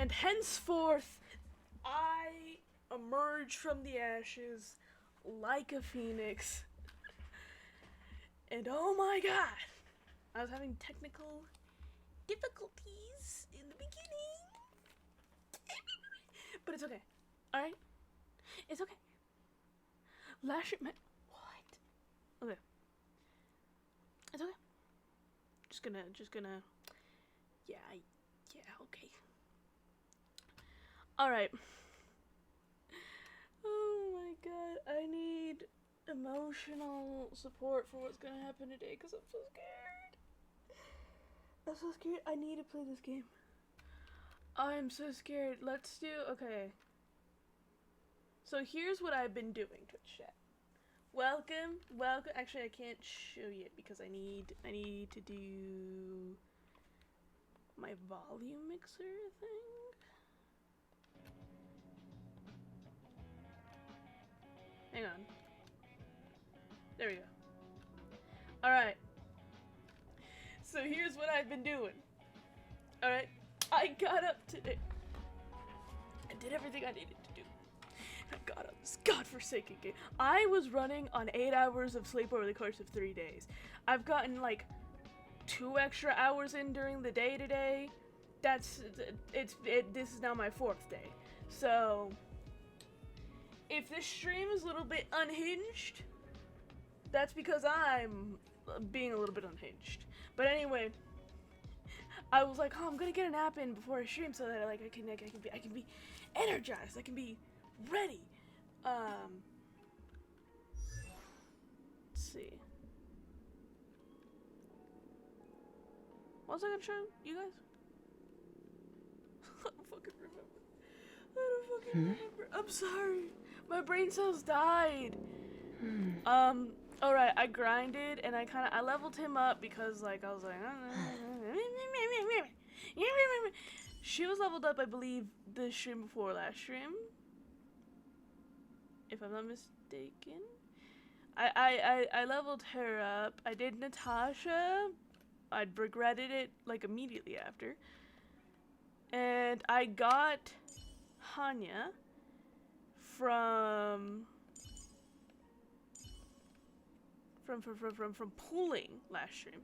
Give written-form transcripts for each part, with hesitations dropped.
And henceforth, I emerge from the ashes like a phoenix. And oh my god, I was having technical difficulties in the beginning. But it's okay. Alright? It's okay. Last year, man. What? Okay. It's okay. Just gonna. Yeah, okay. Alright. Oh my god, I need emotional support for what's gonna happen today because I'm so scared. I'm so scared. I need to play this game. I'm so scared. Let's do. Okay. So here's what I've been doing, Twitch chat. Welcome. Actually, I can't show you it because I need to do my volume mixer thing. Hang on. There we go. Alright. So here's what I've been doing. Alright. I got up today. I did everything I needed to do. I got up this godforsaken game. I was running on 8 hours of sleep over the course of 3 days. I've gotten like 2 extra hours in during the day today. This is now my 4th day. So if this stream is a little bit unhinged, that's because I'm being a little bit unhinged. But anyway, I was like, oh, I'm gonna get a nap in before I stream so that like I can be energized. I can be ready. Let's see. What was I gonna show you guys? I don't fucking remember. I'm sorry. My brain cells died. Alright, I grinded and I leveled him up because like I was like she was leveled up, I believe, the stream before last stream. If I'm not mistaken. I leveled her up. I did Natasha. I'd regretted it like immediately after. And I got Hanya from pooling last stream.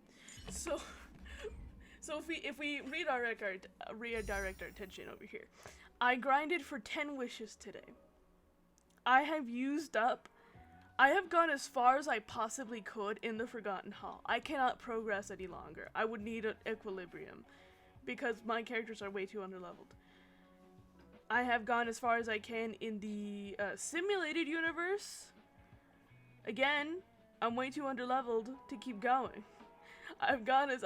So if we redirect our attention over here, I grinded for 10 wishes today. I have gone as far as I possibly could in the Forgotten Hall. I cannot progress any longer. I would need an equilibrium because my characters are way too underleveled. I have gone as far as I can in the simulated universe. Again, I'm way too underleveled to keep going. I've gone as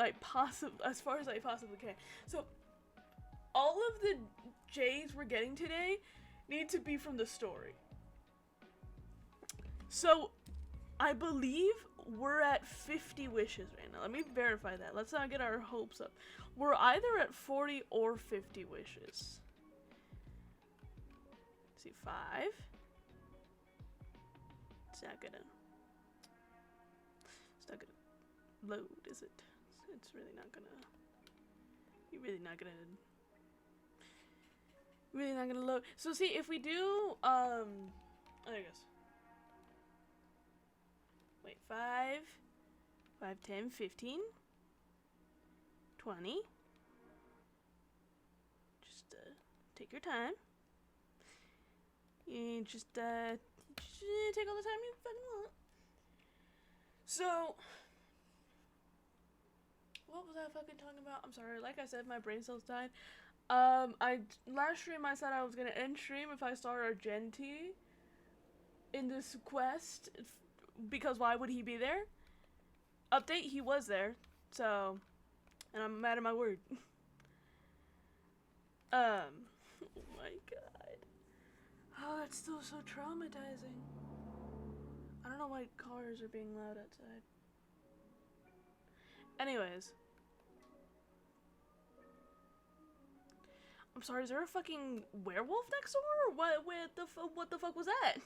far as I possibly can. So all of the J's we're getting today need to be from the story. So I believe we're at 50 wishes right now. Let me verify that. Let's not get our hopes up. We're either at 40 or 50 wishes. Let's see, 5. It's not gonna load, is it? It's really not gonna. You're really not gonna load. So see, if we do oh, there it goes. Wait, 5, 10, 15, 20. Just take your time. You just take all the time you fucking want. So what was I fucking talking about? I'm sorry. Like I said, my brain cells died. Last stream I said I was gonna end stream if I saw Argenti in this quest, because why would he be there? Update, he was there. So, and I'm mad at my word. Oh my god. Oh, that's still so traumatizing. I don't know why cars are being loud outside. Anyways. I'm sorry, is there a fucking werewolf next door? Or what the fuck was that?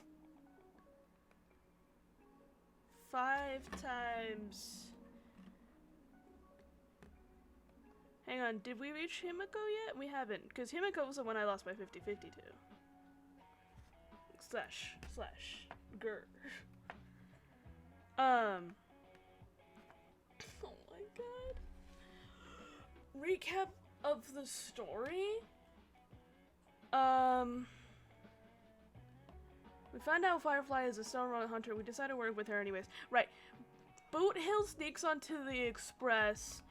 5 times... Hang Hang on, did we reach Himiko yet? We haven't, because Himiko was the one I lost by 50-50 to. Slash. Grr. Oh my god. Recap of the story? We found out Firefly is a Stone Hunter. We decided to work with her anyways. Right. Boot Hill sneaks onto the express,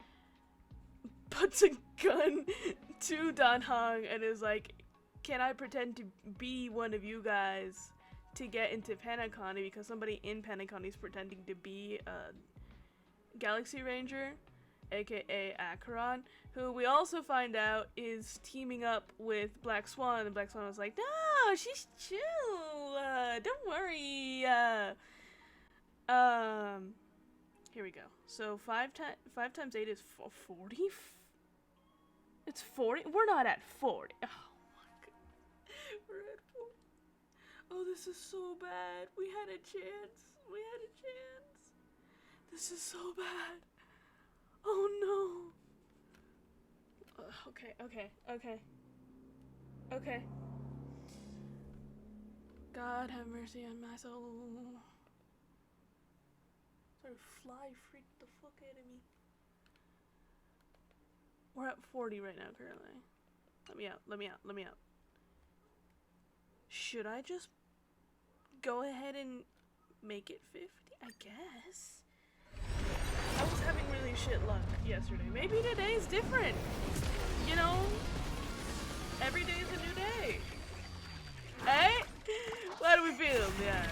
puts a gun to Dan Hong, and is like, can I pretend to be one of you guys to get into Panaconi, because somebody in Panaconi is pretending to be a Galaxy Ranger, aka Acheron, who we also find out is teaming up with Black Swan, and Black Swan was like, no, she's chill, don't worry, here we go. So 5 times 8 is 40? It's 40? We're not at 40. Oh my god. We're at 40. Oh, this is so bad. We had a chance. This is so bad. Oh no. Okay. God have mercy on my soul. Sorry, fly freaked the fuck out of me. We're at 40 right now, currently. Let me out. Should I just go ahead and make it 50? I guess. I was having really shit luck yesterday. Maybe today's different. You know? Every day is a new day. Hey? How do we feel? Yeah.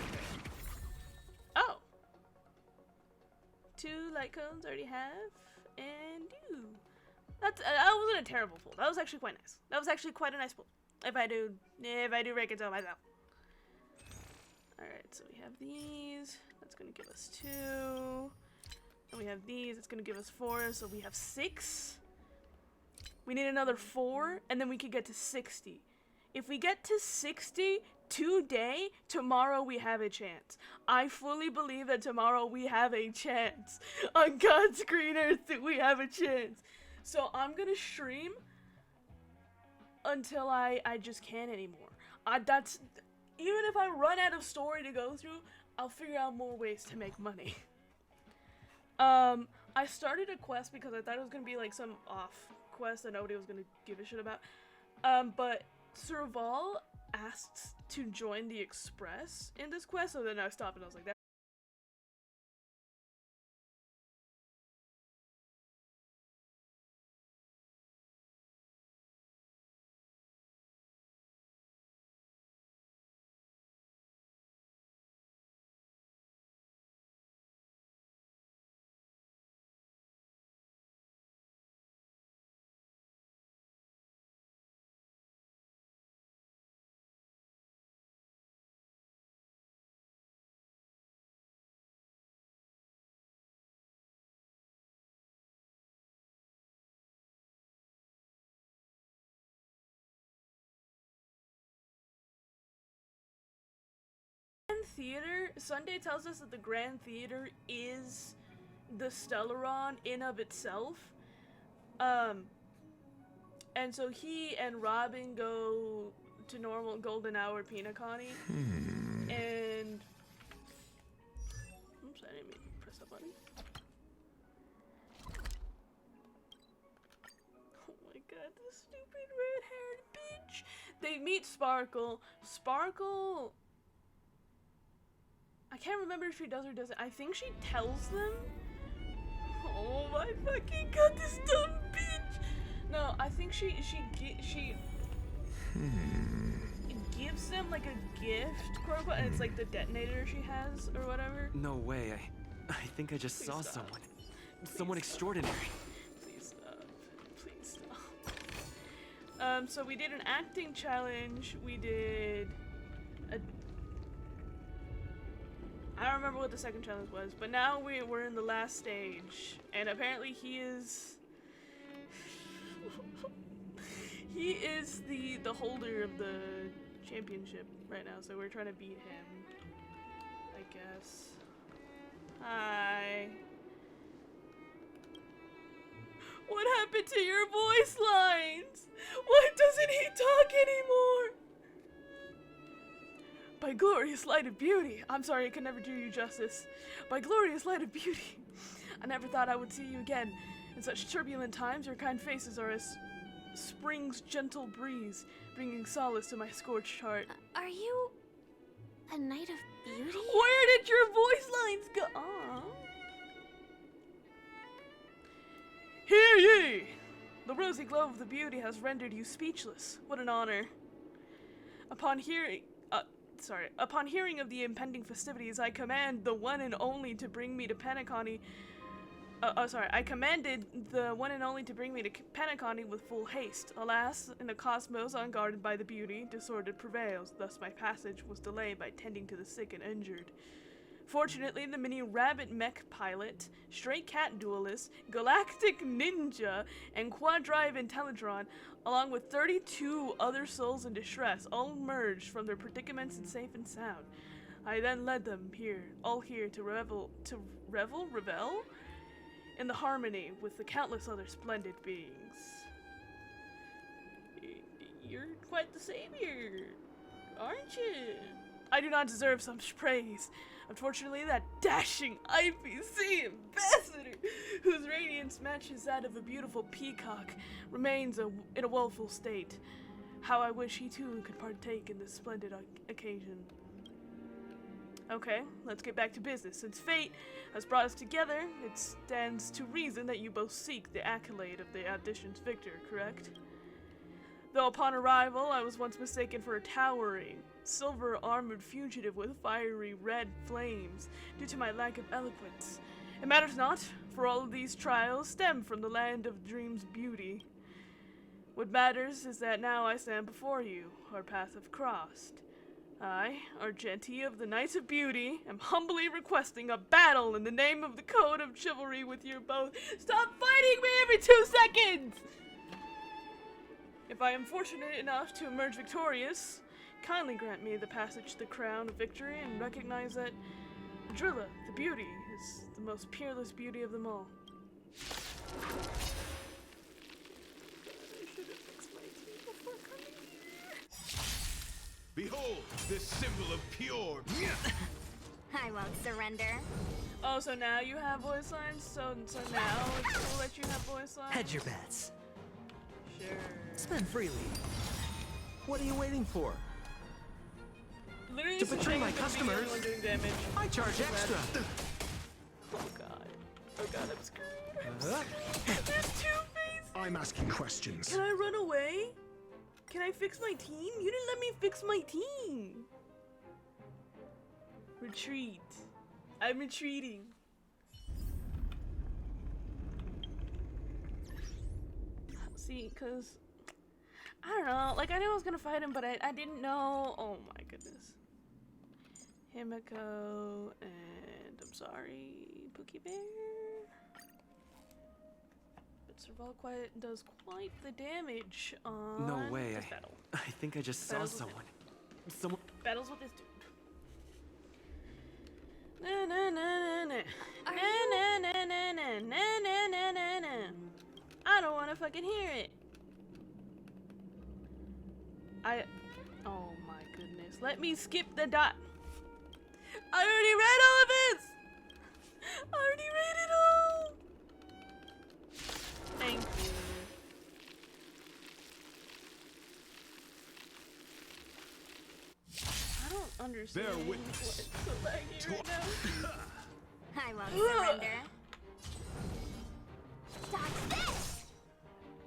Oh. 2 light cones already have. And you. That wasn't a terrible pull. That was actually quite nice. That was actually quite a nice pull. If I do reconcile myself. Alright, so we have these. That's gonna give us 2. And we have these. It's gonna give us 4. So we have 6. We need another 4, and then we could get to 60. If we get to 60 today, tomorrow we have a chance. I fully believe that tomorrow we have a chance. On God's green earth, that we have a chance. So I'm gonna stream until I just can't anymore. That's even if I run out of story to go through, I'll figure out more ways to make money. I started a quest because I thought it was gonna be like some off quest that nobody was gonna give a shit about. But Serval asked to join the Express in this quest, so then I stopped and I was like, that. Theater, Sunday tells us that the Grand Theater is the Stellaron in of itself. And so he and Robin go to normal Golden Hour Pinaconi. And oops, I didn't mean to press that button. Oh my god, this stupid red-haired bitch. They meet Sparkle. Sparkle, I can't remember if she does or doesn't. I think she tells them. Oh my fucking god, this dumb bitch. No, I think she gives them like a gift, quote unquote, and it's like the detonator she has or whatever. No way. I think I just saw stop. someone extraordinary. Please stop. So we did an acting challenge. We did a I don't remember what the second challenge was, but now we're in the last stage, and apparently he is the holder of the championship right now, so we're trying to beat him, I guess. Hi. What happened happened to your voice lines? Why doesn't he talk anymore? By glorious light of beauty. I'm sorry, I can never do you justice. By glorious light of beauty. I never thought I would see you again. In such turbulent times, your kind faces are as spring's gentle breeze, bringing solace to my scorched heart. Are you a knight of beauty? Where did your voice lines go? Aw. Hear ye! The rosy glow of the beauty has rendered you speechless. What an honor. Upon hearing of the impending festivities, I command the one and only to bring me to Penacony. I commanded the one and only to bring me to Penacony with full haste. Alas, in the cosmos unguarded by the beauty, disorder prevails. Thus my passage was delayed by tending to the sick and injured. Fortunately, the mini rabbit mech pilot, stray cat duelist, galactic ninja, and quad-drive Intellitron, along with 32 other souls in distress, all emerged from their predicaments and safe and sound. I then led them all here to revel in the harmony with the countless other splendid beings. You're quite the savior, aren't you? I do not deserve such praise. Unfortunately, that dashing IPC ambassador, whose radiance matches that of a beautiful peacock, remains in a woeful state. How I wish he too could partake in this splendid occasion. Okay, let's get back to business. Since fate has brought us together, it stands to reason that you both seek the accolade of the audition's victor, correct? Though upon arrival, I was once mistaken for a towering, silver-armored fugitive with fiery red flames due to my lack of eloquence. It matters not, for all of these trials stem from the land of dreams' beauty. What matters is that now I stand before you, our paths have crossed. I, Argenti of the Knights of Beauty, am humbly requesting a battle in the name of the code of chivalry with you both. Stop fighting me every 2 seconds! If I am fortunate enough to emerge victorious, kindly grant me the passage to the crown of victory and recognize that Drilla, the beauty, is the most peerless beauty of them all. Behold, this symbol of pure. I won't surrender. Oh, so now you have voice lines? So now it's cool that you have voice lines? Hedge your bets. Sure. Spend freely. What are you waiting for? Literally To betray my customers, doing damage. I charge extra. Oh god. Oh god, I'm screwed. There's Two-Face! I'm asking questions. Can I run away? Can I fix my team? You didn't let me fix my team! Retreat. I'm retreating. See, cause I don't know, like I knew I was gonna fight him, but I didn't know. Oh my goodness. Himiko, and I'm sorry, Pookie Bear. But Serval Quiet does quite the damage on No way. this battle. I think I just saw Battles with someone. Someone. Battles with this dude. Na na na na na. Are Na na na na na na na na na. I don't wanna fucking hear it. Oh my goodness. Let me skip the dot. I already read all of this! I already read it all! Thank you. I don't understand. Bear witness. Why it's so laggy right now. I won't surrender. Dodge this!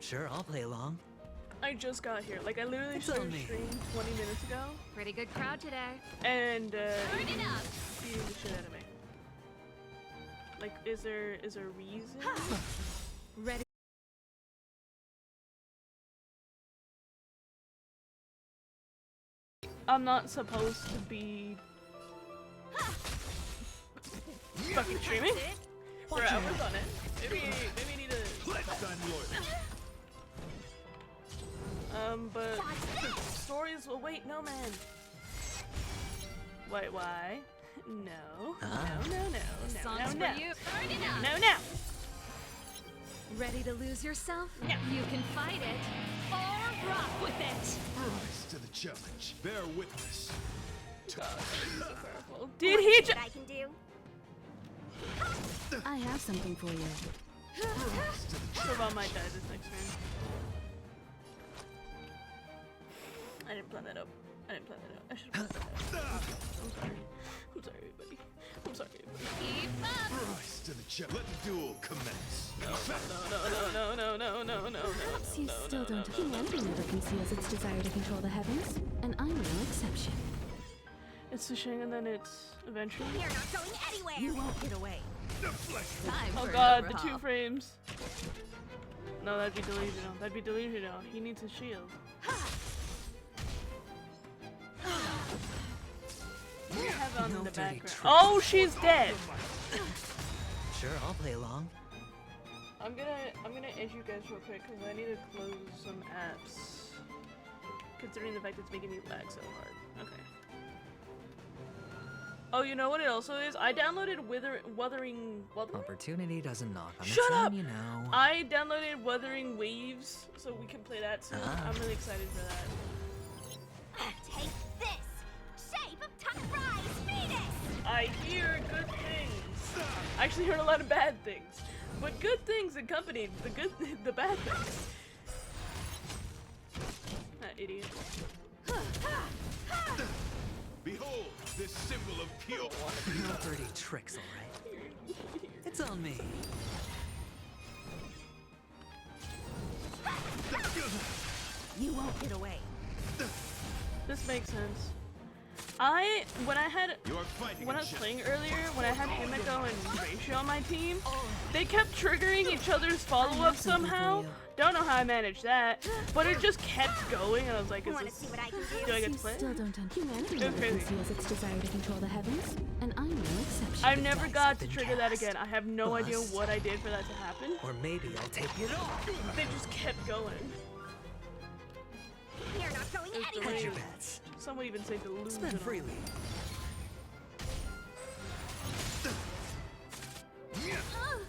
Sure, I'll play along. I just got here. Like, I literally It's started on me. streaming 20 minutes ago. Pretty good crowd today. And, Turn it up! beating the shit out of me. Like, is there a reason? Ready? I'm not supposed to be fucking streaming for hours on it. Maybe I need to. But stories will wait no man. Wait, why? No. No, no, no, no, no, no. Turn it up! No, no. Ready to lose yourself? Yeah. You can fight it or rock with it. Rise to the challenge. Bear witness. Did he just? I can do. I have something for you. Rise to the Serval might die this next turn. I didn't plan that up. I didn't plan that out. I should have planned that out. I'm sorry. I'm sorry, everybody. I'm sorry, everybody. Keep up. Rise to the challenge. Let the duel commence. No. Perhaps you still don't. Humanity never conceals its desire to control the heavens, and I'm no exception. It's Sushing and then it's eventually. You're not going anywhere. You won't get away. The flesh. Time Oh for god, an the overhaul. 2 frames. No, that'd be delusional. That'd be delusional. He needs a shield. What do you have on in the background? Oh, she's dead! Sure, I'll play along. I'm gonna edge you guys real quick because I need to close some apps. Considering the fact it's making me lag so hard. Okay. Oh, you know what it also is? I downloaded Wuthering. Opportunity doesn't knock on Shut its up! own, you know. I downloaded Wuthering Waves, so we can play that soon. Ah. I'm really excited for that. Take this. Shape of rise, Venus. I hear good things. I actually heard a lot of bad things, but good things accompanied the bad things. That idiot. Behold, this symbol of pure. No dirty tricks, alright? It's on me. You won't get away. This makes sense. When I was playing earlier, when I had Himiko and Ratio on my team, they kept triggering each other's follow-up somehow. Don't know how I managed that, but it just kept going, and I was like, Want to see what I can do? do I get to play? Still don't humanity It's never crazy. conceals its desire to control the heavens, and I'm no exception. I've never dice got have to been trigger that cast. again. I have no idea Bust. what I did for that to happen. Or maybe I'll take it off. They just kept going. You're not going It's anywhere. Hedge your delusional. bets. Some would even say delusional. Spend freely.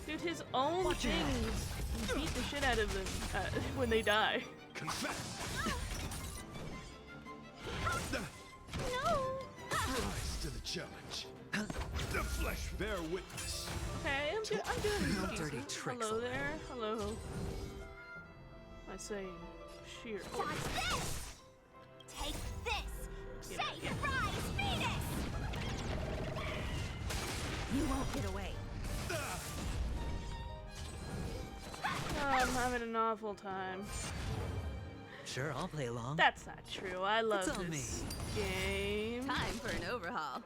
Dude, his own things beat the shit out of them when they die. Confess. No. Rise to the challenge. The flesh. Bear witness. Okay, I'm doing No decent. dirty tricks, Hello alright. there. Hello. I say sheer. Watch this. Take this. Yeah, Shape yeah. rise, Venus. You won't get away. Oh, I'm having an awful time. Sure, I'll play along. That's not true. I love It's on this game. Time for an overhaul.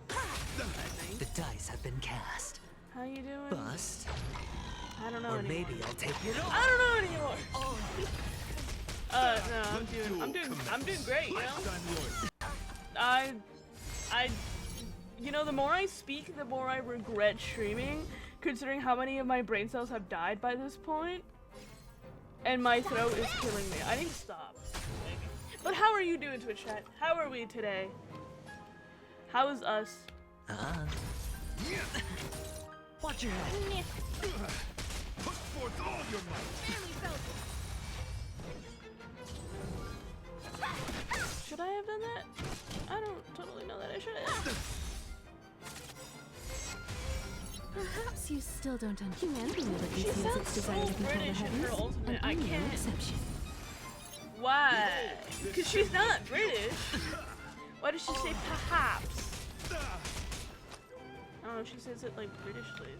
I think. The dice have been cast. How you doing? Bust. I don't know Or anymore. maybe I'll take it off. I don't know anymore. Oh. No, I'm doing great, you know? Lifetime loyalty. You know, the more I speak, the more I regret streaming, considering how many of my brain cells have died by this point, and my throat is killing me. I need to stop. But how are you doing, Twitch chat? How are we today? How is us? Watch your head. Put forth all your might. Should I have done that? I don't totally know that I should have. Perhaps you still don't humanity never She conceals its sounds desire so to control the British in her heavens, ultimate. and I I'm no can't. exception. Why? Because she's not British. Why does she say perhaps? I don't know, she says it like Britishly.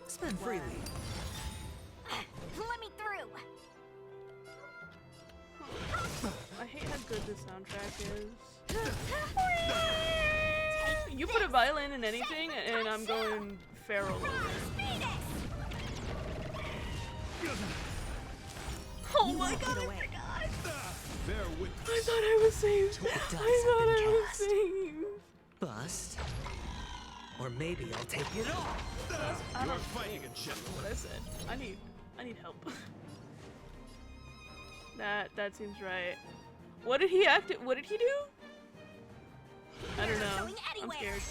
Spend freely. Let me through. I hate how good this soundtrack is. You put a violin in anything, and I'm going feral over it. Oh my god, I forgot! Bear witness. I thought I was saved. The I dice thought have been I was cast. saved. Bust. Or maybe I'll take it off. I You're don't fighting think a gentleman. what I said. I need help. That seems right. What did he what did he do? I don't know. I'm scared.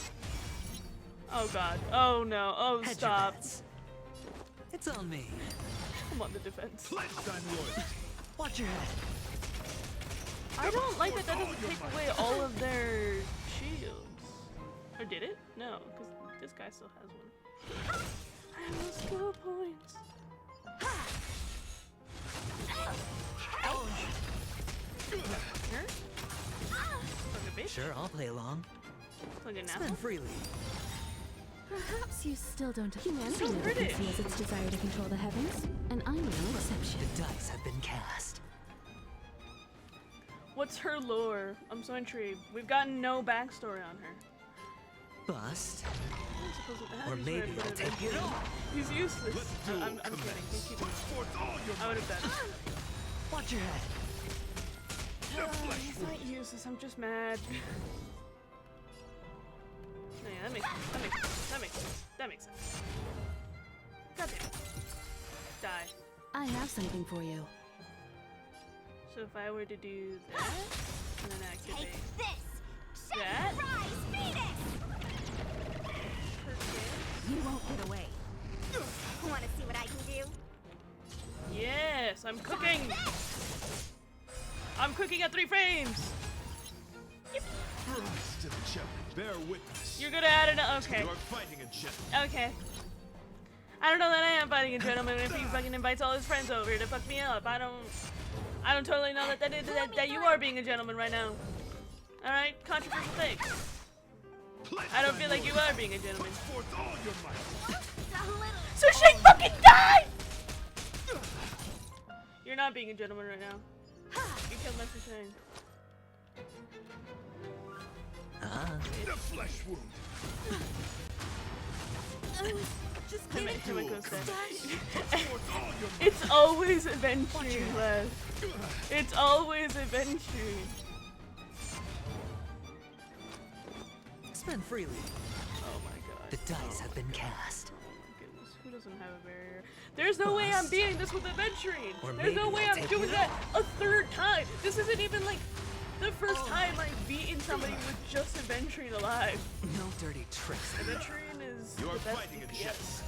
Oh god. Oh no. Oh Hedge your stop. bets. It's on me. I'm on the defense. Pledge thine loyalty. Watch your head. I don't like that doesn't take away all of their shields. Or did it? No, because this guy still has one. I have no skill points. Here? Fucking bitch. Sure, I'll play along. Fucking Spend apple. freely. Perhaps you still don't. Humanity So never British. conceals its desire to control the heavens, and I'm no exception. The dice have been cast. What's her lore? I'm so intrigued. We've gotten no backstory on her. Bust. I'm supposed to Or have maybe this I'll right take there. it all. He's useless. Let the duel I'm kidding. commence. He's keeping Put forth all your I would have done Watch your head. The it. flesh He's wound. not useless. I'm just mad. No, yeah, that makes sense. That makes sense. That makes sense. That makes sense. God damn it. Die. I have something for you. So if I were to do that, and then activate Take this! Shape that. of Rise Phoenix! Perfect. You won't get away. Want to see what I can do? Yes, I'm cooking. I'm cooking at 3 frames. Rise to the challenge. Bear witness. You're gonna add it. Okay. You are fighting a gentleman. Okay. I don't know that I am fighting a gentleman if he fucking invites all his friends over to fuck me up. I don't totally know that you are being a gentleman right now. All right, controversial thing. Pledge I don't thine feel like you loyalty. are being a gentleman. Put forth all your might. A little. So she fucking died. You're not being a gentleman right now. You killed Master Shane. The flesh wound. Just Him give and- it. him and Ghost Dad. Put forth all your might. It's always adventuring, Les. It's always adventuring. Spend freely. Oh my god. The dice have been cast. Oh my goodness. Who doesn't have a barrier? There's no way I'm Bust. beating this with adventuring. Or There's no maybe way I'll I'm take doing it that a 3rd time. This isn't even like the first Oh. time I've beaten somebody with just adventuring alive. No dirty tricks. Adventuring is You are the best fighting a DPS.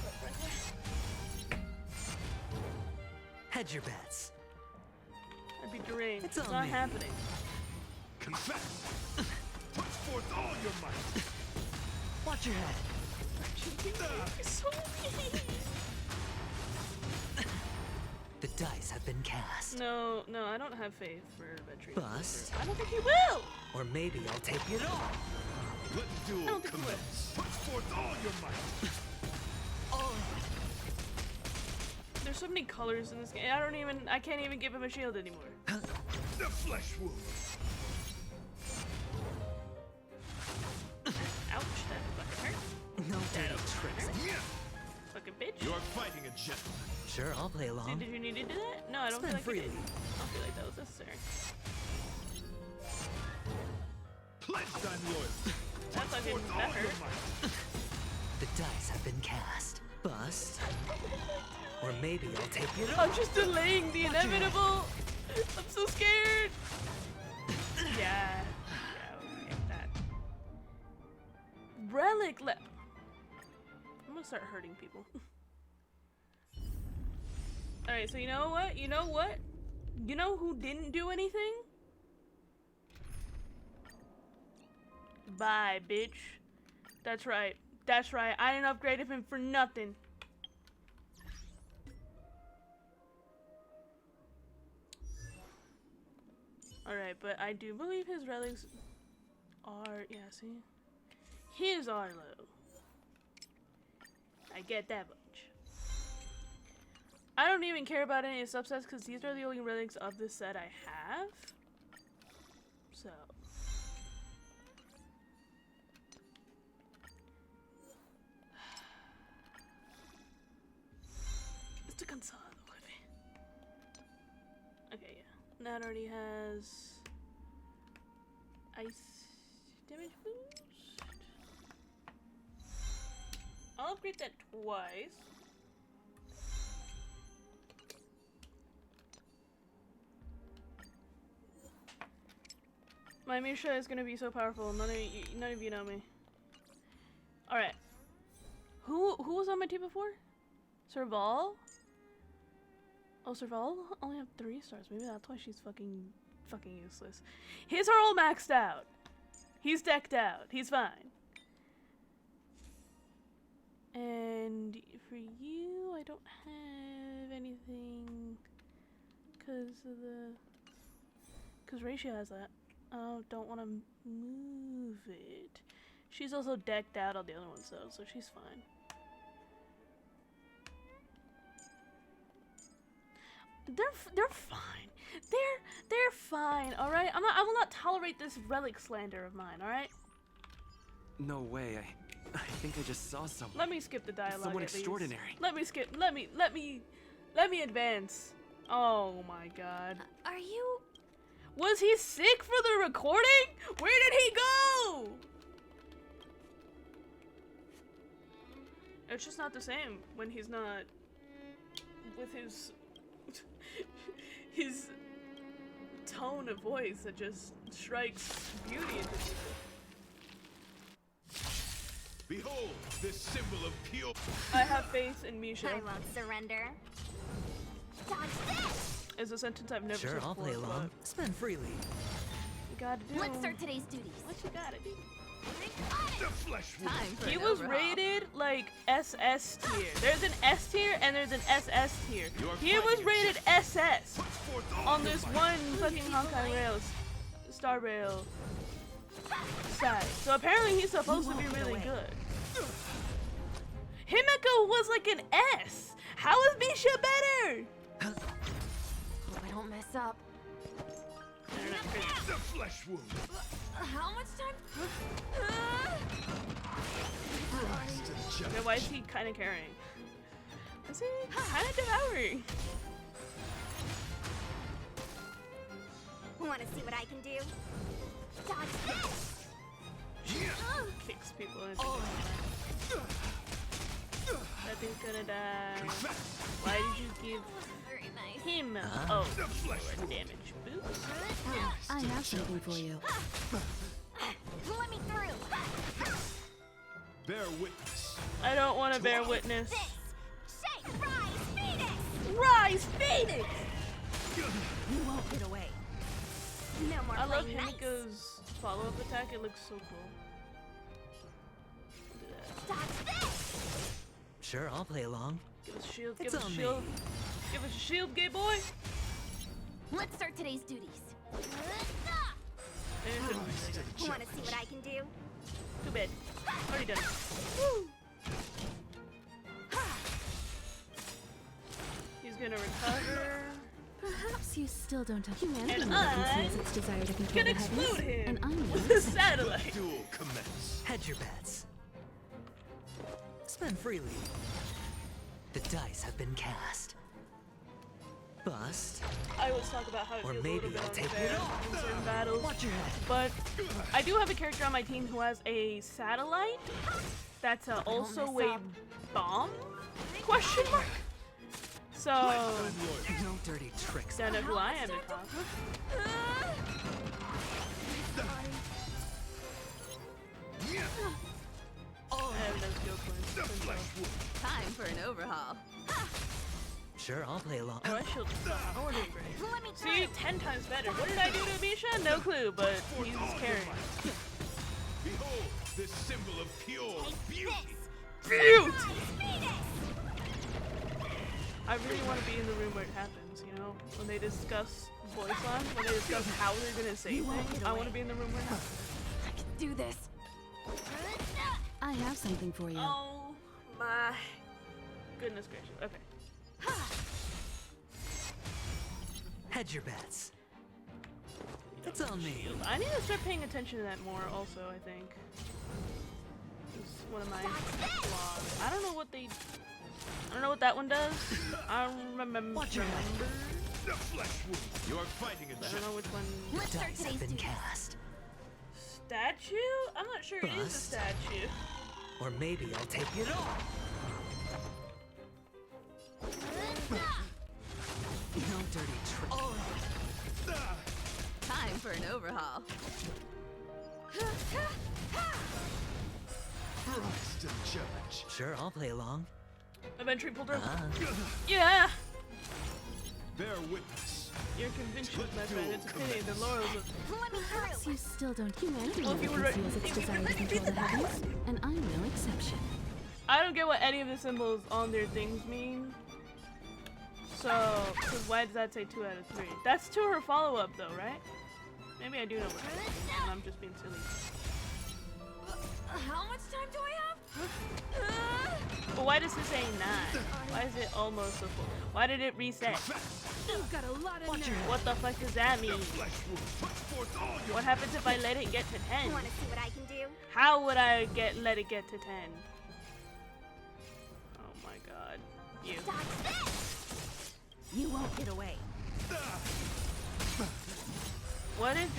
Hedge your bets. I'd be deranged. It's It's on not me. happening. Confess. Put forth all your might. Watch your head. It's so mean. The dice have been cast. No, I don't have faith for adventuring. Bust. I don't think he will. Or maybe I'll take it all. Let the duel don't think you commence. Put forth all your might. There's so many colors in this game. I can't even give him a shield anymore. The flesh wound. Ouch, that fucking hurt. No dirty tricks. Yeah. Fucking bitch. You are fighting a gentleman. Sure, I'll play along. Did you need to do that? No, I don't feel Spend like freely. I don't feel like that was necessary. Pledge thine loyalty. That fucking, Forth all that your hurt. might. The dice have been cast. Bust. Or maybe I'll take it all. I'm just delaying the inevitable. I'm so scared. Yeah, we get that. Relic left. I'm gonna start hurting people. Alright, so you know what? You know what? You know who didn't do anything? Bye, bitch. That's right. That's right. I didn't upgrade him for nothing. Alright, but I do believe his relics are... Yeah, see? His are low. I get that much. I don't even care about any subsets because these are the only relics of this set I have. So... It's a console. Okay, yeah. That already has... Ice damage boost. I'll upgrade that twice. My Misha is gonna be so powerful. None of you know me. All right. Who was on my team before? Serval? Oh, Serval only have 3 stars. Maybe that's why she's fucking useless. His are all maxed out. He's decked out. He's fine. And for you, I don't have anything because Ratio has that. I don't want to move it. She's also decked out on the other ones though, so she's fine. They're fine. They're fine. All right. I will not tolerate this relic slander of mine. All right. No way. I think I just saw someone. Let me skip the dialogue. Someone at least. extraordinary. Let me skip. Let me advance. Oh my God. Are you? Was he sick for the recording? Where did he go? It's just not the same when he's not with his his tone of voice that just strikes beauty into people. Behold, this symbol of pure. I have faith in Misha. I won't surrender. Dodge this! Is a sentence I've never Sure, said I'll before, play along. but Spend freely. you gotta do. Let's start today's duties. What you gotta do? The flesh wound. Time for He an was overhaul. rated like SS tier. There's an S tier and there's an SS tier. You're He was fighting rated SS Put forth all on your this might. one fucking Honkai Rails, Star Rail side. So apparently he's supposed to be really good. Himeko was like an S. How is Misha better? Hope I don't mess up. The flesh wound. How much time? Rise to the Then challenge. why is he kind of carrying? Is he kind of devouring? Want to see what I can do? Dodge this! Kicks people into I think gonna die. Confess. Why did you give Very nice. him? Oh, The flesh lower wound. damage boost. I have something for you. Let me through. Bear witness. I don't want to bear witness. This! Shake! Rise! Phoenix! Rise, Phoenix! You won't get away. No more I love playing nice. Himiko's follow-up attack. It looks so cool. Do that. Dodge this! Sure, I'll play along. Give us a shield. Give It's us a on me. shield. Give us a shield, gay boy. Let's start today's duties. Maybe I shouldn't be saying that. Want to see what I can do? Too bad. Already done. He's gonna recover. Perhaps you still don't have humanity And that I conceals its desire to control Can the heavens. explode him And I'm with no a exception. satellite. Duel commence. Hedge your bets. Spend freely. The dice have been cast. Bust. I always talk about how it Or feels maybe a little I'll bit take unfair it in certain battles. Watch your head. But I do have a character on my team who has a satellite that's also mess a up. bomb? Question mark. So No dirty tricks. don't know who I am to talk. I have no skill The points. flesh wound. Time for an overhaul. Sure, I'll play along. Oh, I shield stuff. I want to break. Let me See, 10 times better. What did I do to Misha? No clue, but he's carrying. Behold, this symbol of pure beauty. Beaut! Phoenix! I really want to be in the room where it happens, you know? When they discuss voice lines, when they discuss how they're gonna say things, I want to be in the room where it happens. I can do this. I have something for you. Oh my goodness gracious. Okay. Hedge your bets. It's on me. I need to start paying attention to that more also, I think. It's one of my flaws. I don't know what that one does. I don't remember. Watch your head. The flesh wound. You are fighting a I don't giant. know which one. Let's start Dice today's have been duties. cast. Statue? I'm not sure it is a Bust. statue. Or maybe I'll take it all. No dirty trick. Time for an overhaul. Rise to the challenge. Sure, I'll play along. Eventually pulled her. Ah, Yeah! Bear witness. Your convictions, my friend. It's a pity the laurels of. Let me Perhaps through. you still don't. Humanity Well, if never you were conceals its if you desire to could control the read that. heavens, and I'm no exception. I don't get what any of the symbols on their things mean. So, cause why does that say 2 out of 3? That's to her follow-up though, right? Maybe I do know what that is, and I'm just being silly. How much time do I have? But why does it say 9? Why is it almost a full? Why did it reset? You've got a lot of nerve. What the fuck does that mean? Flesh wound. Put forth all your What happens if I let it get to 10? Want to see what I can do? How would I let it get to 10? Oh my god. You. Dodge this. You won't get away.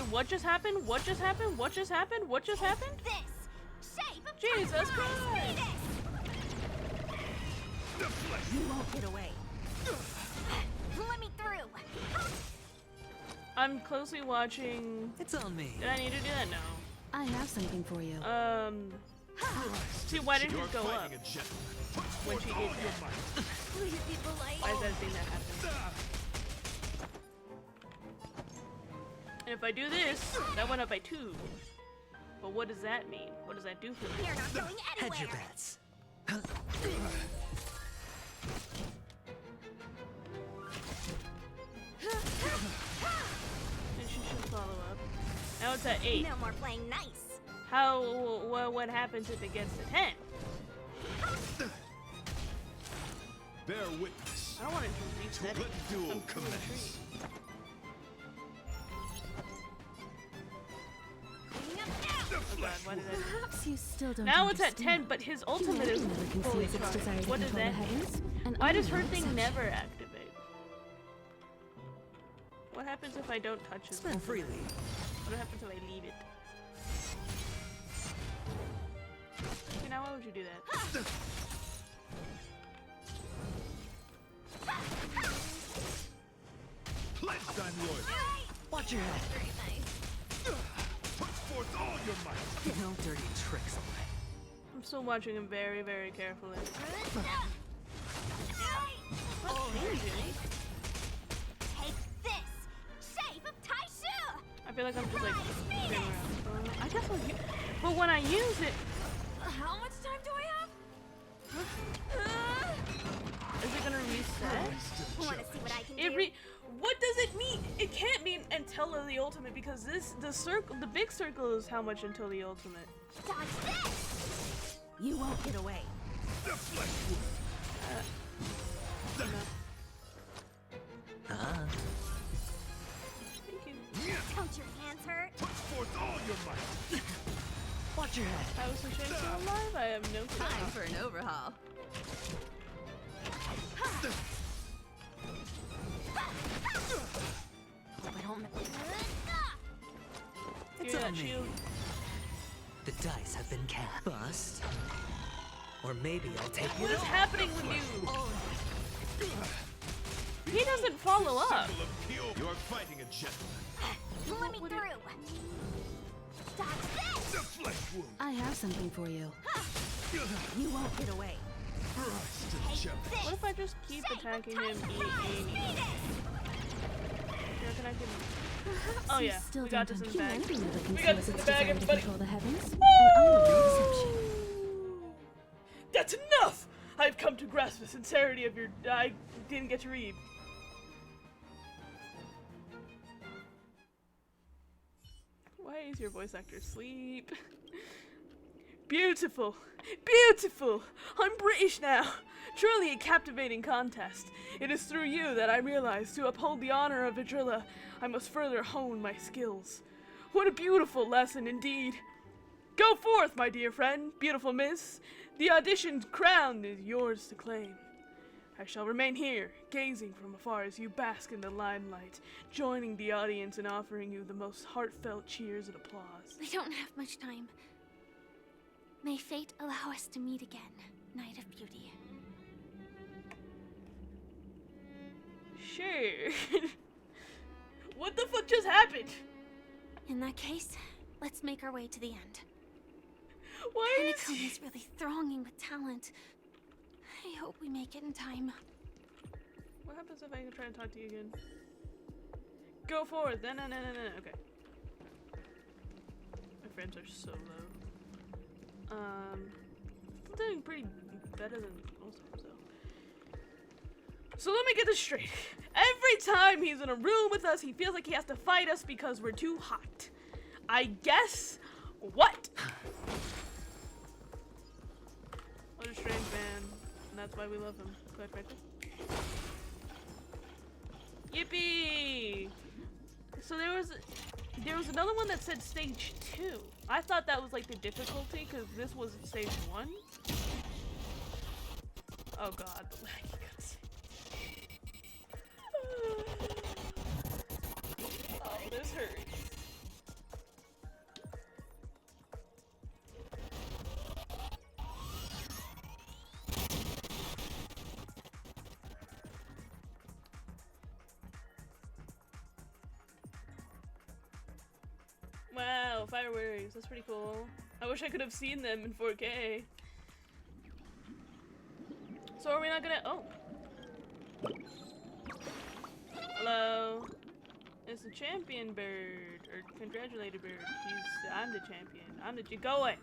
What just happened? What just happened? What just happened? What just happened? This shape of Jesus Christ. Christ! the flesh. You won't get away. Let me through. I'm closely watching. It's on me. Did I need to do that? No. I have something for you. See, why didn't You're it go up fighting a gentleman. Put when forth she all did your that? might. Please be polite. Why is that thing that happened? And if I do this, that went up by 2. But what does that mean? What does that do for me? You're not going Hedge your anywhere. bets. And she should follow up. Now it's at 8. No more playing nice. How? What happens if it gets to 10? Bear witness. I don't want it to reset it. Let duel I'm too commence. intrigued. Cleaning up now. The Oh god, flesh why did wound. I? Perhaps you still don't. Now it's at understand. 10, but his ultimate Humanity is never fully conceals its charged. desire to What does control that the mean? heavens, and Why I'm does no her thing exception. never activate? What happens if I don't touch it? Spend freely. What happens if I leave it? Okay, now why would you do that? Pledge thine loyalty. Watch your head. Very nice. Put forth all your might. No dirty tricks away. I'm still watching him very, very carefully. Take this. Shape of Taishu. I feel like I'm just like spinning around. I guess I'll use, but when I use it, How much time do I have? is it gonna reset? Rise to the Want to see challenge. what I can It do? what does it mean? It can't mean until the ultimate because the big circle is how much until the ultimate. Dodge this. You won't get away. The flesh wound. Ah. Thank you. Don't your hands hurt? Put forth all your might. Watch your head. How is the shape still alive? I have no clue. Time for an overhaul. Hope I don't. It's Hear on that me. shield? The dice have been cast. Bust. Or maybe I'll take What it is all. happening with you? He doesn't follow up. Symbol of pure. You're fighting a gentleman. Let me through. Dodge this. The flesh wound. I have something for you. You won't get away. Rise to the Take challenge. this. What if I just keep Shape of attacking him? Taishu. You reckon I can? Perhaps Oh you yeah, still we got don't this in the bag. Humanity never We got conceals this in its the bag, desire to everybody. control the heavens, and I'm no exception. That's enough! I've come to grasp the sincerity of your. I didn't get to read. Why is your voice actor asleep? Beautiful! Beautiful! I'm British now! Truly a captivating contest. It is through you that I realize to uphold the honor of Vidrilla, I must further hone my skills. What a beautiful lesson indeed! Go forth, my dear friend, beautiful miss. The audition's crown is yours to claim. I shall remain here, gazing from afar as you bask in the limelight, joining the audience and offering you the most heartfelt cheers and applause. We don't have much time. May fate allow us to meet again, Knight of Beauty. Sure. What the fuck just happened? In that case, let's make our way to the end. Why is Honeycomb he? is really thronging with talent. I hope we make it in time. What happens if I try and talk to you again? Go forward. No. Okay. My friends are so low. I'm doing pretty better than most of them, though. So let me get this straight. Every time he's in a room with us, he feels like he has to fight us because we're too hot. I guess what? What a strange man, and that's why we love him, quite frankly. Yippee! So there was another one that said stage 2. I thought that was like the difficulty because this was stage 1. Oh god, the lag, you gotta see. Oh, this hurts. Wow, fireworks, that's pretty cool. I wish I could have seen them in 4K. So are we not gonna— oh. Hello. It's the champion bird, or congratulated bird. I'm the champion. I'm the— go away.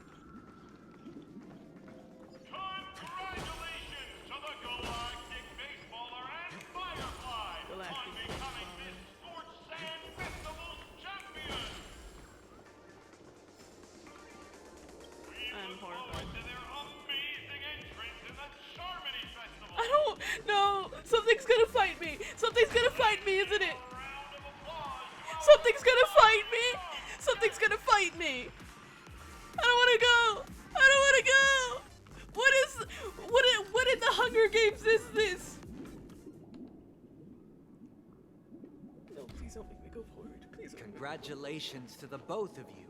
Congratulations to the Galactic Baseballer and Firefly on becoming this Sports Sand Festival's champion! I'm We look horrified. forward to their amazing entrance in the Charmony Festival! I don't— no! Something's gonna fight me! Something's gonna fight me, isn't it? A round of applause to our Something's gonna fight me! Something's gonna fight me! I don't wanna go! I don't wanna go! What in the Hunger Games is this? No, please don't make me go forward. Please don't make me go Congratulations to the both of you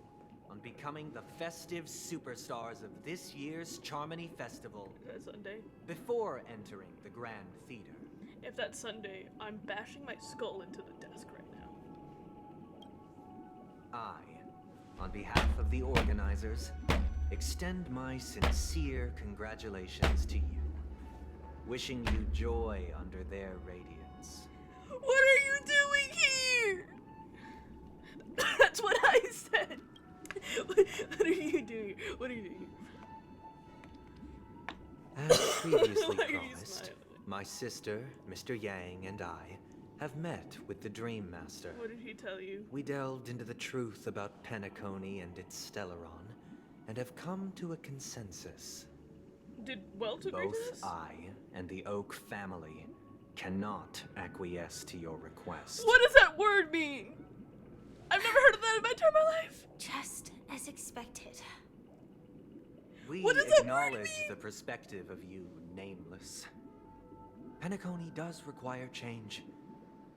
on becoming the festive superstars of this year's Charmony Festival forward. Is that Sunday? before entering the Grand Theater. If that's Sunday, I'm bashing my skull into the desk right now. I, on behalf of the organizers, extend my sincere congratulations to you, wishing you joy under their radiance. What are you doing here? That's what I said. What are you doing? What are you doing? As previously Why are you promised, smiling? my sister, Mr. Yang, and I have met with the Dream Master. What did he tell you? We delved into the truth about Penacony and its Stellaron, and have come to a consensus. Did Welt agree to Both this? I and the Oak family cannot acquiesce to your request. What does that word mean? I've never heard of that in my entire life. Just as expected. We What does that word acknowledge mean? the perspective of you, Nameless. Penacony does require change,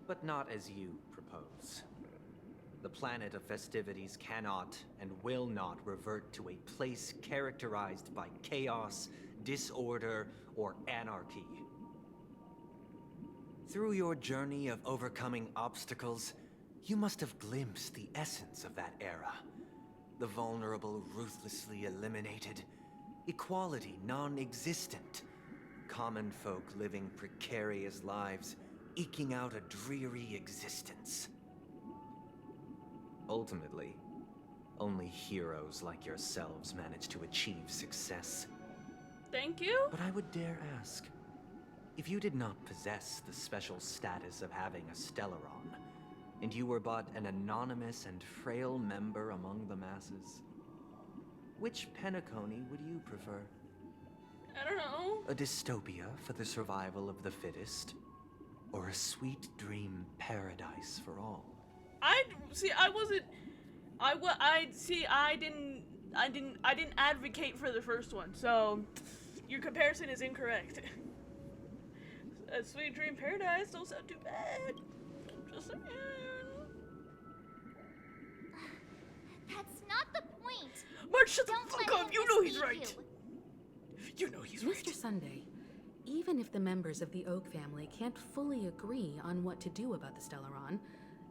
but not as you propose. The planet of festivities cannot and will not revert to a place characterized by chaos, disorder, or anarchy. Through your journey of overcoming obstacles, you must have glimpsed the essence of that era. The vulnerable ruthlessly eliminated, equality non-existent, common folk living precarious lives, eking out a dreary existence. Ultimately, only heroes like yourselves manage to achieve success. Thank you. But I would dare ask, if you did not possess the special status of having a Stellaron, and you were but an anonymous and frail member among the masses, which Penacony would you prefer? I don't know. A dystopia for the survival of the fittest? Or a sweet dream paradise for all? I didn't advocate for the first one, so your comparison is incorrect. A sweet dream paradise don't sound too bad. Just saying. That's not the point. Mark, shut the Don't fuck let up. him You know he's mislead right. you. You know he's Mr. right. Sunday, even if the members of the Oak family can't fully agree on what to do about the Stellaron,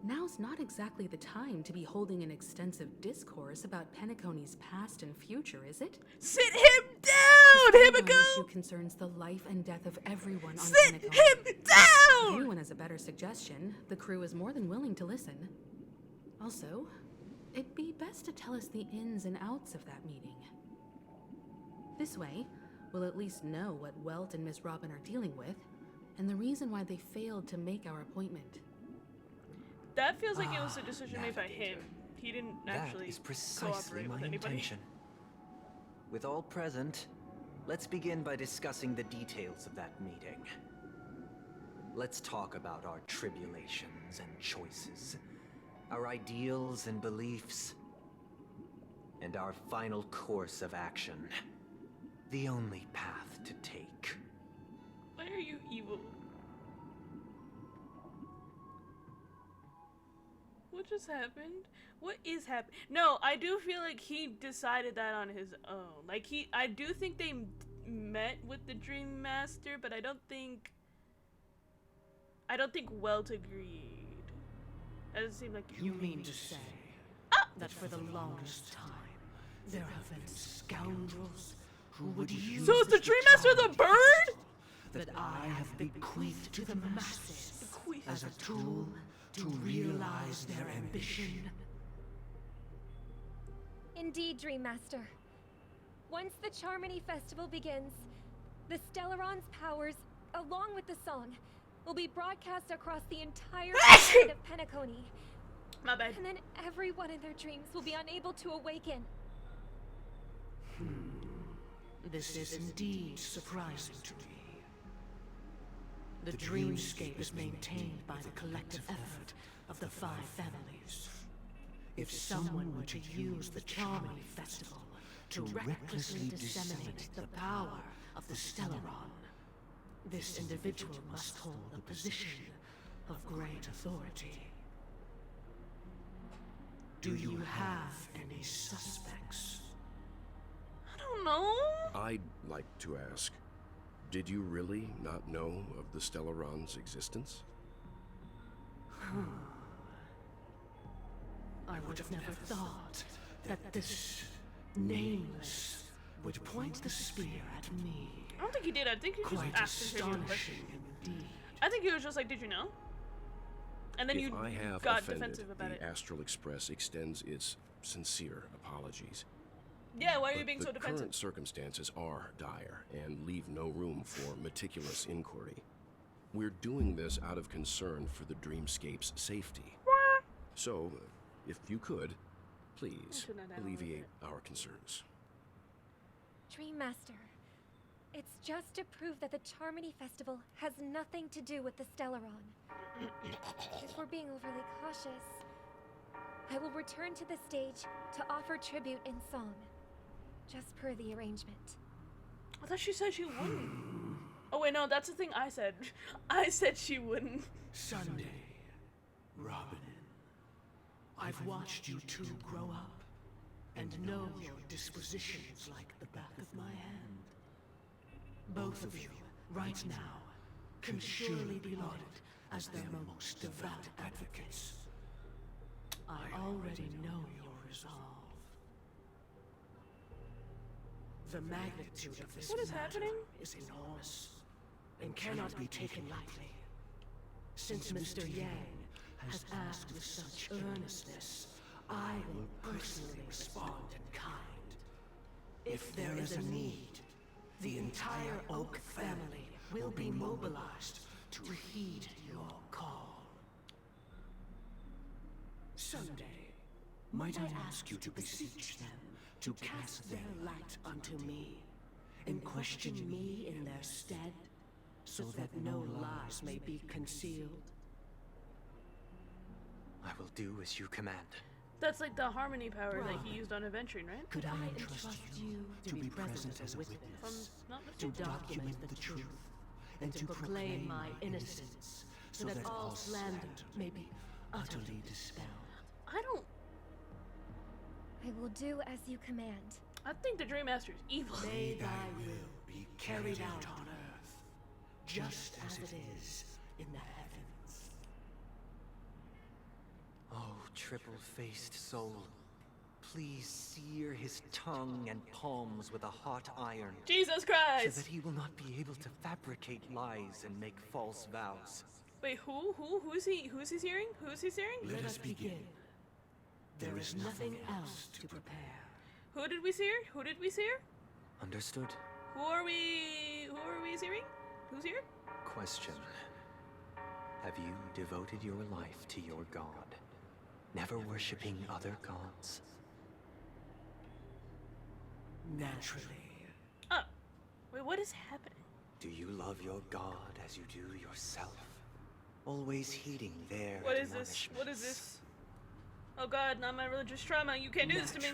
now's not exactly the time to be holding an extensive discourse about Penacony's past and future, is it? Sit him down, The Stellaron Himiko. issue concerns the life and death of everyone on Sit Penacony. him down. If anyone has a better suggestion, the crew is more than willing to listen. Also, it'd be best to tell us the ins and outs of that meeting. This way, we'll at least know what Welt and Miss Robin are dealing with, and the reason why they failed to make our appointment. That feels like it was a decision made by him. He didn't actually That is precisely cooperate my with anybody. intention. With all present, let's begin by discussing the details of that meeting. Let's talk about our tribulations and choices, our ideals and beliefs, and our final course of action. The only path to take. Why are you evil? What just happened? What is happening? No, I do feel like he decided that on his own. Like I do think they met with the Dream Master, but I don't think Welt agreed. That doesn't seem like You mean to say that for the longest time there have been scoundrels who would use So is the Dream Master the bird? that I have bequeathed to the masses as a tool to realize their ambition? Indeed, Dream Master. Once the Charmony Festival begins, the Stellaron's powers, along with the song, will be broadcast across the entire planet of Penacony. My bad. And then everyone in their dreams will be unable to awaken. This is indeed surprising to me. The dreamscape is maintained by the collective effort of the 5 families. If someone were to use the Charmony Festival to recklessly disseminate the power of the Stellaron, this individual must hold a position of great authority. Do you have any suspects? I don't know. I'd like to ask, did you really not know of the Stellaron's existence? I would have never thought that this nameless would point the spear at me. I don't think he did. I think he just Quite asked him a question. astonishing indeed. I think he was just like, "Did you know?" And then If you I have got offended, defensive about the it. Astral Express extends its sincere apologies. Yeah, why are you But being the so defensive? current circumstances are dire and leave no room for meticulous inquiry. We're doing this out of concern for the dreamscape's safety. So, if you could, please should not have alleviate our concerns. Dream Master, it's just to prove that the Charmony Festival has nothing to do with the Stellaron. If we're being overly cautious, I will return to the stage to offer tribute in song, just per the arrangement. I thought she said she wouldn't. Oh wait, no, that's the thing I said. I said she wouldn't. Sunday, Robin, I've watched you two grow up and know your dispositions like the back of my hand. Both of you, right now, can surely be lauded as their most devout advocates. I already know your resolve. The magnitude of this What is matter happening? is enormous and cannot be taken lightly. Since Mr. Yang has asked with such earnestness, I will personally respond in kind. If there is a need, the entire Oak family will be mobilized to heed your call. Sunday, might I ask you to beseech them to cast their light unto me, and question me in their stead, so that no lies may be concealed? I will do as you command. That's like the harmony power that he used on Adventuring, right? Could I entrust you to be present as a If I'm witness, not to mistaken. document the truth, and to proclaim my innocence, so that all slander may be utterly dispelled? I don't. I will do as you command. I think the Dream Master is evil. May thy will be carried out on earth, just as it is in the heavens. Oh, triple-faced soul, please sear his tongue and palms with a hot iron, Jesus so Christ! that he will not be able to fabricate lies and make false vows. Wait, who's he hearing? Who's he hearing? Let us begin. There is nothing else to prepare. Who did we sear? Who did we sear? Understood. Who are we searing? Who's here? Question. Have you devoted your life to your god, never worshipping other gods? Naturally. Oh. Wait, what is happening? Do you love your god as you do yourself? Always heeding their What is this? What is this? Oh god, not my religious trauma. You can't do this to me.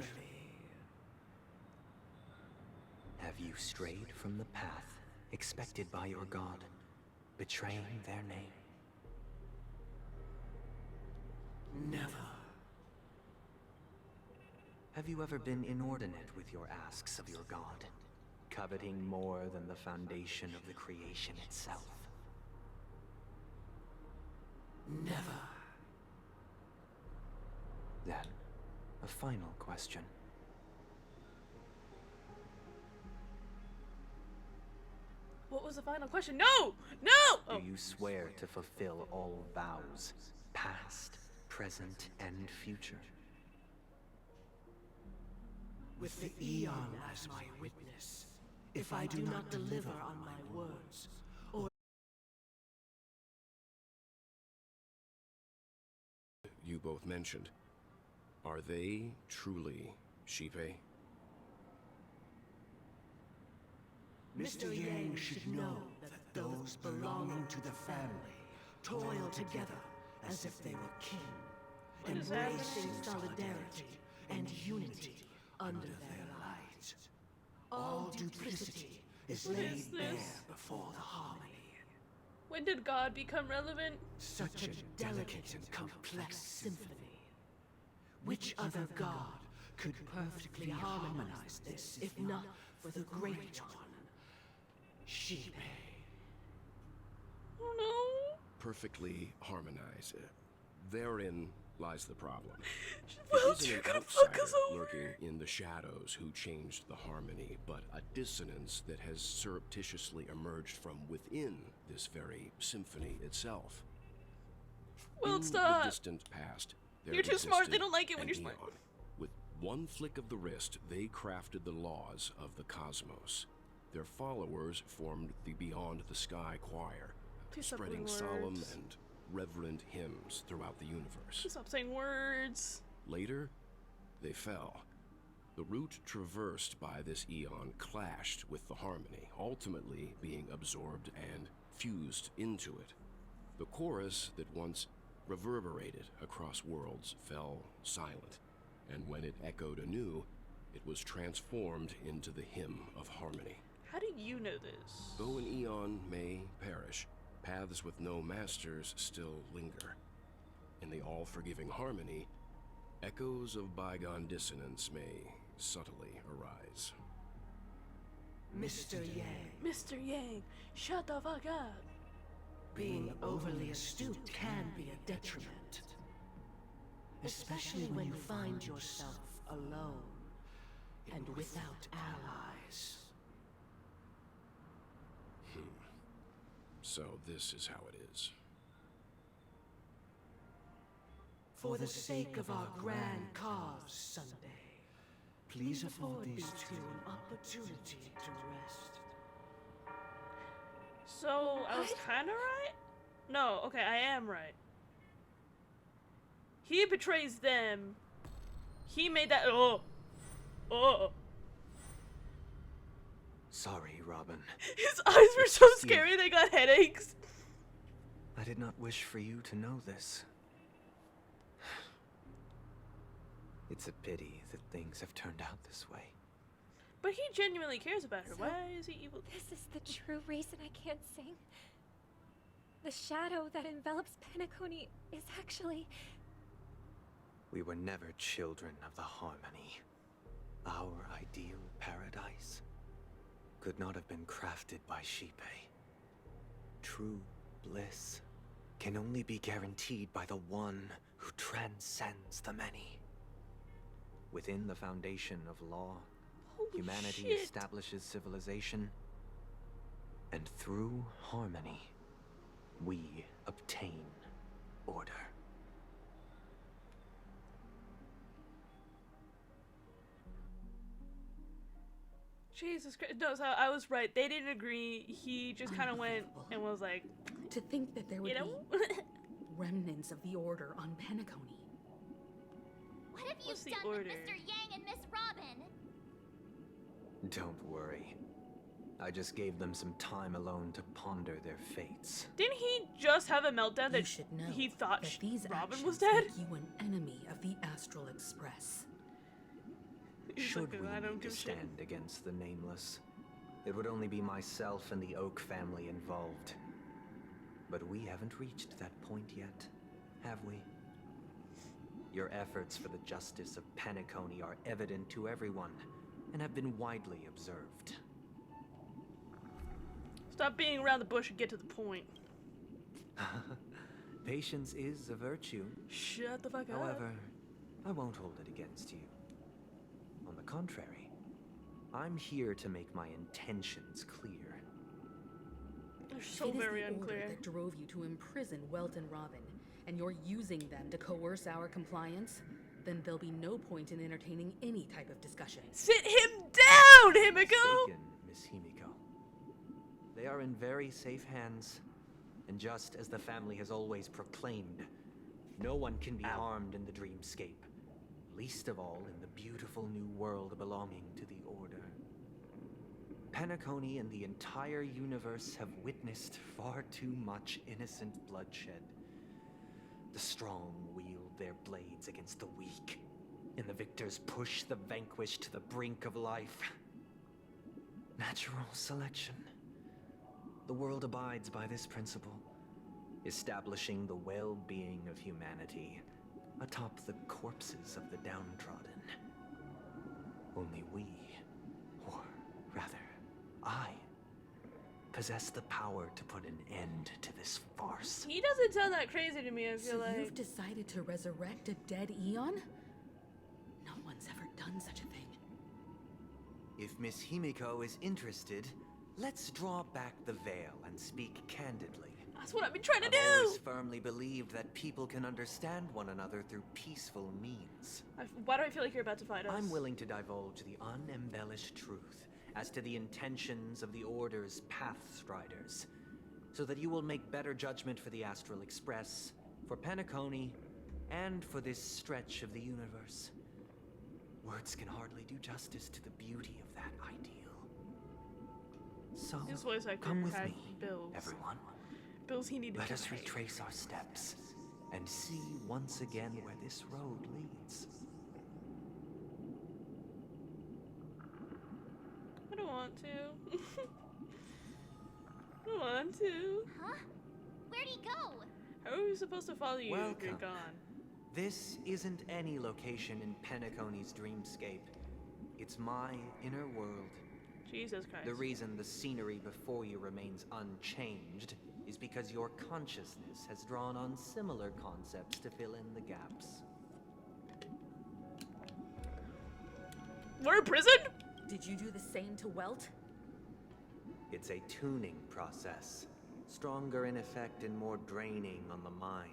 Have you strayed from the path expected by your god, betraying their name? Never. Have you ever been inordinate with your asks of your god, coveting more than the foundation of the creation itself? Never. Then, a final question. What was the final question? No! No! Oh. Do you swear to fulfill all vows, past, present, and future? With the Eon as my witness, if I do not deliver on my words, or... You both mentioned. Are they truly Shipe? Mr. Yang should know that those belonging to the family toil together as if they were kin, embracing solidarity and unity under their light. All duplicity is laid bare before the harmony. When did God become relevant? Such a delicate and complex symphony. Which other god could perfectly harmonize this, if not for the Great One? Shipe. Oh no. Perfectly harmonize. Therein lies the problem. Well, It isn't you're an gonna fuck outsider us over. lurking in the shadows who changed the harmony, but a dissonance that has surreptitiously emerged from within this very symphony itself. Well, in stop. the distant past, there You're too smart. They existed don't like it when an you're smart. eon. With one flick of the wrist, they crafted the laws of the cosmos. Their followers formed the Beyond the Sky Choir, Please stop spreading saying solemn words. and reverent hymns throughout the universe. Please stop saying words. Later, they fell. The route traversed by this eon clashed with the harmony, ultimately being absorbed and fused into it. The chorus that once reverberated across worlds fell silent, and when it echoed anew, it was transformed into the hymn of harmony. How do you know this? Though an eon may perish, paths with no masters still linger. In the all-forgiving harmony, echoes of bygone dissonance may subtly arise. Mr. Yang. Mr. Yang, shut the fuck up. Being overly astute can be a detriment. Especially when you find yourself alone and without allies. So this is how it is. For the sake of our grand cause Sunday, please afford these two an opportunity to rest. So, I was kinda right? No, okay, I am right. He betrays them. He made that. Oh. Sorry, Robin. His eyes were so scary, they got headaches. I did not wish for you to know this. It's a pity that things have turned out this way. But he genuinely cares about her. Why is he evil? This is the true reason I can't sing. The shadow that envelops Penacony is actually... We were never children of the harmony. Our ideal paradise could not have been crafted by Shipe. True bliss can only be guaranteed by the one who transcends the many. Within the foundation of law, Holy humanity shit. establishes civilization, and through harmony, we obtain order. Jesus Christ. No, so I was right. They didn't agree. He just kind of went and was like, To think that there would you know? be remnants of the Order on Penacony. What have you What's the done order? with Mr. Yang and Miss Robin? Don't worry. I just gave them some time alone to ponder their fates. Didn't he just have a meltdown You that should know he thought that these Robin actions was dead? make you an enemy of the Astral Express. He's Should like, we I don't need to give a shit. stand against the Nameless, it would only be myself and the Oak family involved. But we haven't reached that point yet, have we? Your efforts for the justice of Penacony are evident to everyone, and have been widely observed. Stop beating around the bush and get to the point. Patience is a virtue. Shut the fuck up. However, I won't hold it against you. On the contrary, I'm here to make my intentions clear. They're so It is very the Order unclear. that drove you to imprison Welt and Robin, and you're using them to coerce our compliance, then there'll be no point in entertaining any type of discussion. Sit him down, Himiko! Mistaken, Miss Himiko. They are in very safe hands, and just as the family has always proclaimed, no one can be harmed in the dreamscape, least of all in the beautiful new world belonging to the Order. Penacony and the entire universe have witnessed far too much innocent bloodshed. The strong wield their blades against the weak, and the victors push the vanquished to the brink of life. Natural selection. The world abides by this principle, establishing the well-being of humanity atop the corpses of the downtrodden. Only we, or rather, I, possess the power to put an end to this farce. He doesn't sound that crazy to me, I feel So like. you've decided to resurrect a dead Eon? No one's ever done such a thing. If Miss Himiko is interested, let's draw back the veil and speak candidly. That's what I've been trying to I've do! always firmly believed that people can understand one another through peaceful means. Why do I feel like you're about to fight us? I'm willing to divulge the unembellished truth as to the intentions of the Order's Pathstriders, so that you will make better judgment for the Astral Express, for Penacony, and for this stretch of the universe. Words can hardly do justice to the beauty of that ideal. So, His voice actor come with had me, bills. everyone. Bills he needed Let to us pay. retrace our steps and see once again where this road leads. I don't want to. I don't want to. Huh? Where'd he go? How are we supposed to follow you if you're Welcome. gone? This isn't any location in Penacony's dreamscape. It's my inner world. Jesus Christ. The reason the scenery before you remains unchanged is because your consciousness has drawn on similar concepts to fill in the gaps. We're in prison? Did you do the same to Welt? It's a tuning process, stronger in effect and more draining on the mind.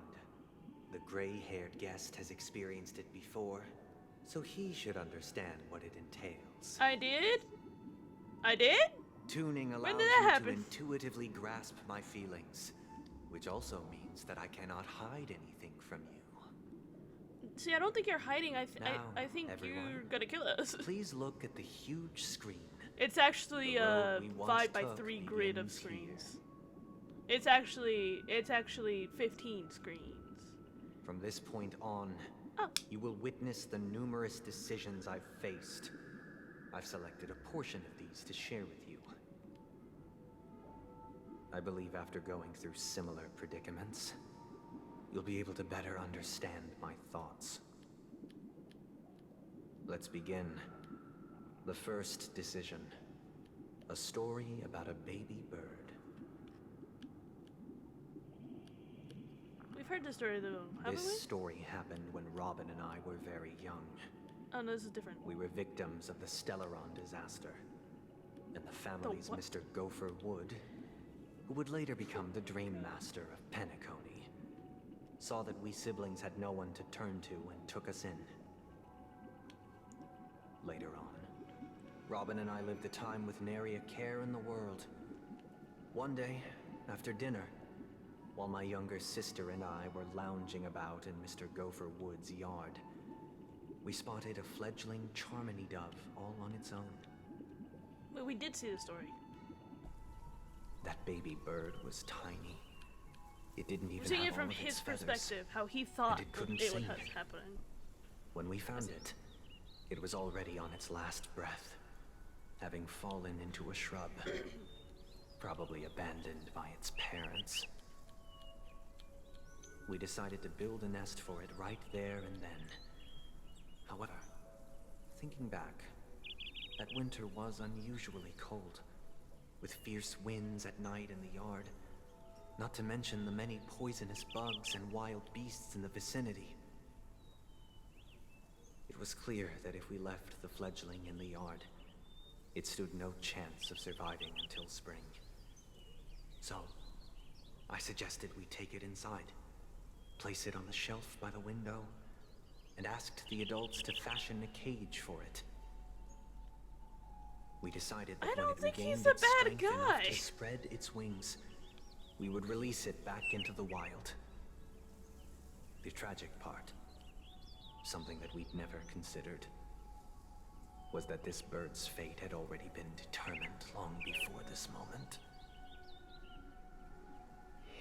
The gray-haired guest has experienced it before, so he should understand what it entails. I did? I did? Tuning When allows did that you happen? to intuitively grasp my feelings, which also means that I cannot hide anything from you. See, I don't think you're hiding. I Now, think everyone, you're gonna kill us. Please look at the huge screen. It's actually The a road we once 5x3 took grid of begins here. screens. It's actually 15 screens. From this point on, Oh. you will witness the numerous decisions I've faced. I've selected a portion of these to share with you. I believe after going through similar predicaments, you'll be able to better understand my thoughts. Let's begin. The first decision. A story about a baby bird. We've heard this story though, haven't This we? story happened when Robin and I were very young. Oh no, this is different. We were victims of the Stellaron disaster. And the family's what? Mr. Gopher Wood who would later become the Dream Master of Penacony, saw that we siblings had no one to turn to and took us in. Later on, Robin and I lived a time with nary a care in the world. One day, after dinner, while my younger sister and I were lounging about in Mr. Gopher Wood's yard, we spotted a fledgling Charmony dove all on its own. Well, we did see the story. That baby bird was tiny. It didn't even Seeing have it from all of its his feathers, perspective, how he thought and it couldn't it see would me. happen. When we found it, it was already on its last breath, having fallen into a shrub, probably abandoned by its parents. We decided to build a nest for it right there and then. However, thinking back, that winter was unusually cold, with fierce winds at night in the yard, not to mention the many poisonous bugs and wild beasts in the vicinity. It was clear that if we left the fledgling in the yard, it stood no chance of surviving until spring. So, I suggested we take it inside, place it on the shelf by the window, and asked the adults to fashion a cage for it. We decided that I when don't it think regained he's a its bad strength enough guy. to spread its wings, we would release it back into the wild. The tragic part, something that we'd never considered, was that this bird's fate had already been determined long before this moment.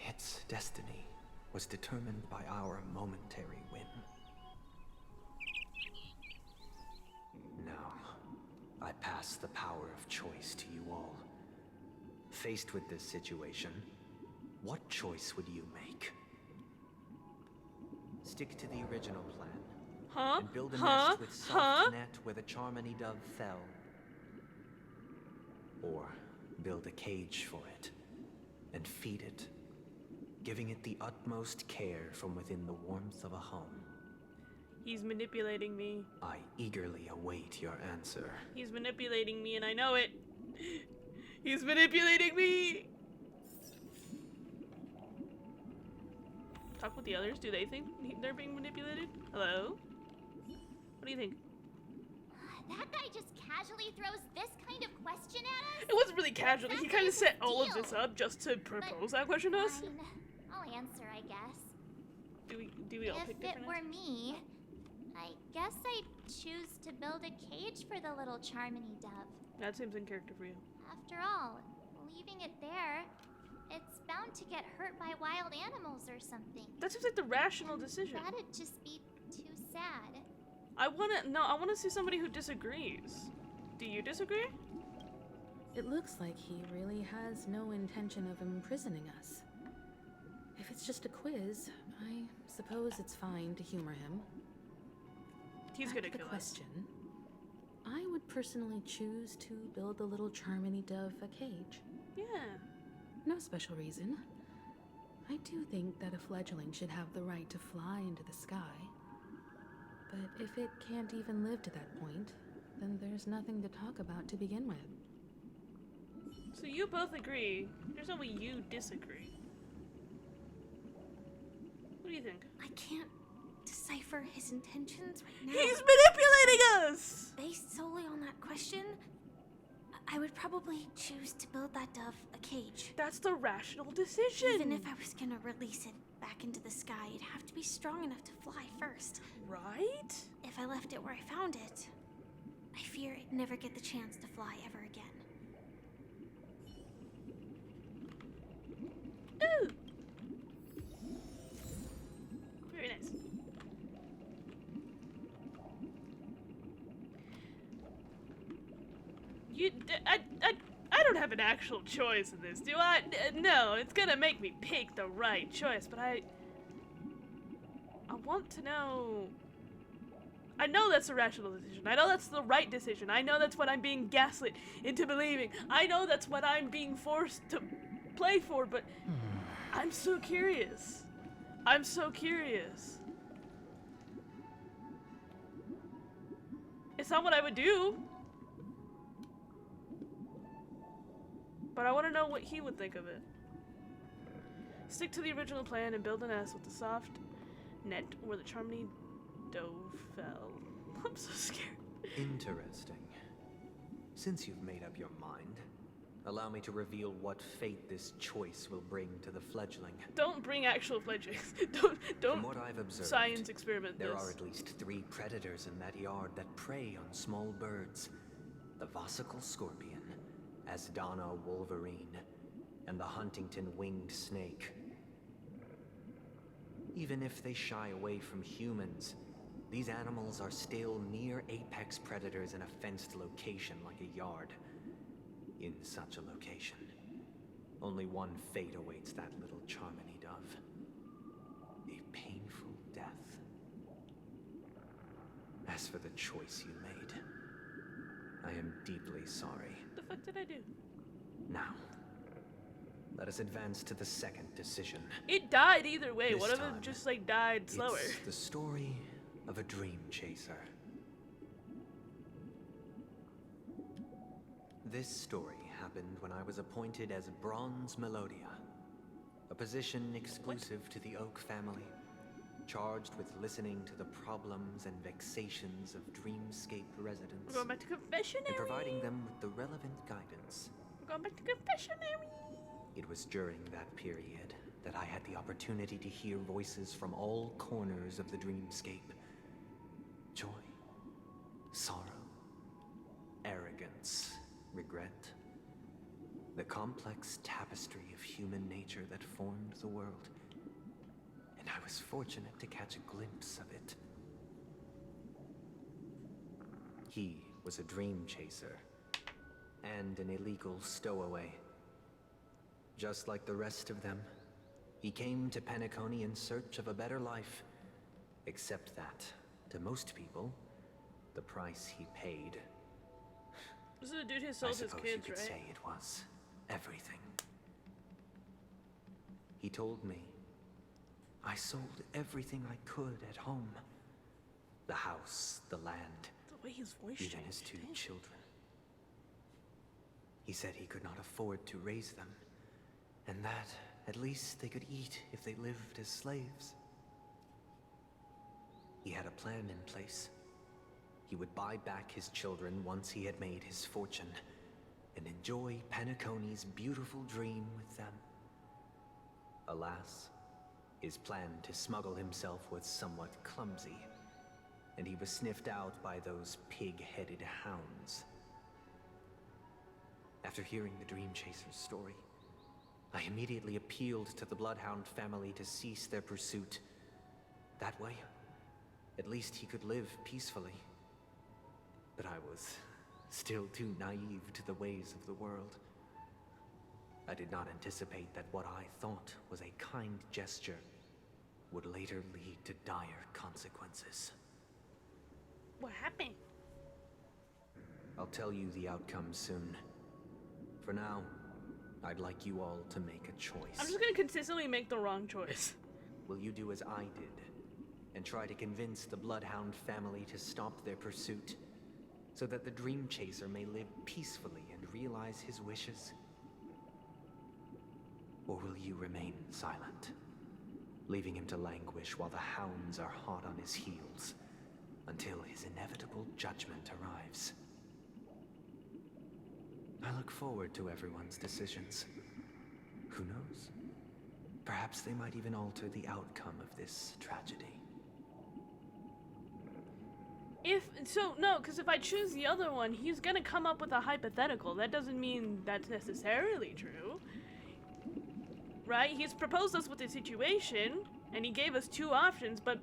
Its destiny was determined by our momentary whim. Now, I pass the power of choice to you all. Faced with this situation, what choice would you make? Stick to the original plan. Huh? And build a Huh? nest with soft Huh? net where the Charmony dove fell. Or build a cage for it and feed it, giving it the utmost care from within the warmth of a home. He's manipulating me. I eagerly await your answer. He's manipulating me and I know it. He's manipulating me! Talk with the others. Do they think they're being manipulated? Hello? What do you think? That guy just casually throws this kind of question at us? It wasn't really casually. He kind of set all of this up just to propose that question to us. Fine. I'll answer, I guess. Do we all pick If it different were answers? me, I guess I'd choose to build a cage for the little Charmony dove. That seems in character for you. After all, leaving it there, it's bound to get hurt by wild animals or something. That seems like the rational decision. That'd just be too sad. I wanna see somebody who disagrees. Do you disagree? It looks like he really has no intention of imprisoning us. If it's just a quiz, I suppose it's fine to humor him. He's Back gonna to the kill us. question. I would personally choose to build the little Charmony dove a cage. Yeah. No special reason. I do think that a fledgling should have the right to fly into the sky. But if it can't even live to that point, then there's nothing to talk about to begin with. So you both agree. There's no way you disagree. What do you think? I can't decipher his intentions right now. He's manipulating us! Based solely on that question, I would probably choose to build that dove a cage. That's the rational decision. Even if I was gonna release it back into the sky, it'd have to be strong enough to fly first. Right? If I left it where I found it, I fear it'd never get the chance to fly ever again. Ooh. Very nice. I don't have an actual choice in this, do I? No, it's gonna make me pick the right choice, but I want to know. I know that's a rational decision. I know that's the right decision. I know that's what I'm being gaslit into believing. I know that's what I'm being forced to play for, but I'm so curious. I'm so curious. It's not what I would do. But I want to know what he would think of it. Stick to the original plan and build a nest with the soft net where the Charmony dove fell. I'm so scared. Interesting. Since you've made up your mind, allow me to reveal what fate this choice will bring to the fledgling. Don't bring actual fledglings. don't From what I've observed, science experiment there this. are at least 3 predators in that yard that prey on small birds. The Vosicle scorpion, Asdana wolverine, and the Huntington winged snake. Even if they shy away from humans, these animals are still near apex predators in a fenced location like a yard. In such a location, only one fate awaits that little Charmony dove. A painful death. As for the choice you made, I am deeply sorry. What the fuck did I do? Now, let us advance to the second decision. It died either way. This One of them time, just like died slower. It's the story of a dream chaser. This story happened when I was appointed as Bronze Melodia, a position exclusive to the Oak family, charged with listening to the problems and vexations of Dreamscape residents. We're going back to confessionary. And providing them with the relevant guidance. We're going back to confessionary. It was during that period that I had the opportunity to hear voices from all corners of the dreamscape. Joy, sorrow, arrogance, regret. The complex tapestry of human nature that formed the world. And I was fortunate to catch a glimpse of it. He was a dream chaser and an illegal stowaway. Just like the rest of them, he came to Penacony in search of a better life. Except that, to most people, the price he paid. This is a dude who sold his I suppose kids, you could right? say it was everything. He told me I sold everything I could at home. The house, the land, The way his voice even changed. his 2 Damn. children. He said he could not afford to raise them, and that at least they could eat if they lived as slaves. He had a plan in place. He would buy back his children once he had made his fortune, and enjoy Penacony's beautiful dream with them. Alas, his plan to smuggle himself was somewhat clumsy, and he was sniffed out by those pig-headed hounds. After hearing the Dream Chaser's story, I immediately appealed to the Bloodhound family to cease their pursuit. That way, at least he could live peacefully. But I was still too naive to the ways of the world. I did not anticipate that what I thought was a kind gesture would later lead to dire consequences. What happened? I'll tell you the outcome soon. For now, I'd like you all to make a choice. I'm just gonna consistently make the wrong choice. Will you do as I did, and try to convince the Bloodhound family to stop their pursuit, so that the Dream Chaser may live peacefully and realize his wishes? Or will you remain silent, leaving him to languish while the hounds are hot on his heels, until his inevitable judgment arrives? I look forward to everyone's decisions. Who knows? Perhaps they might even alter the outcome of this tragedy. Because if I choose the other one, he's gonna come up with a hypothetical. That doesn't mean that's necessarily true. Right? He's proposed us with a situation, and he gave us 2 options, but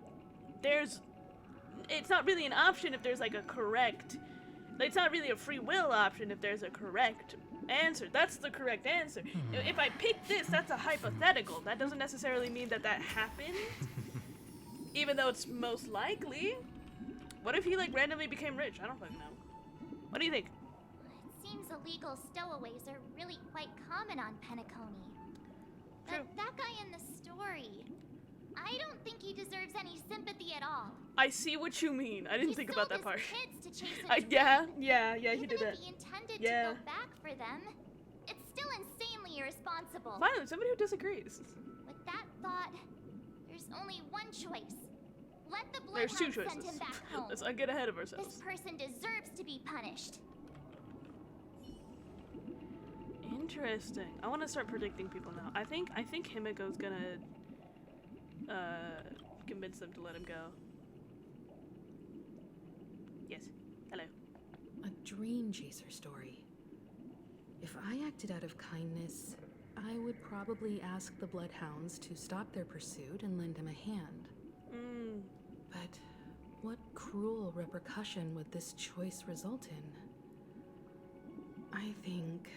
it's not really an option if there's like a correct, it's not really a free will option if there's a correct answer. That's the correct answer. If I pick this, that's a hypothetical. That doesn't necessarily mean that happened, even though it's most likely. What if he like randomly became rich? I don't fucking know. What do you think? It seems illegal stowaways are really quite common on Penacony. True. That guy in the story, I don't think he deserves any sympathy at all. I see what you mean. I didn't think about that part. Kids to chase a dream. Yeah, he did that. Even if he intended to go back for them, it's still insanely irresponsible. Finally, somebody who disagrees. With thought, there's only one choice. Let the There's two Bloodhound send choices. him back home. Let's not get ahead of ourselves. This person deserves to be punished. Interesting. I want to start predicting people now. I think Himiko's gonna convince them to let him go. Yes. Hello. A dream chaser story. If I acted out of kindness, I would probably ask the Bloodhounds to stop their pursuit and lend him a hand. But what cruel repercussion would this choice result in? I think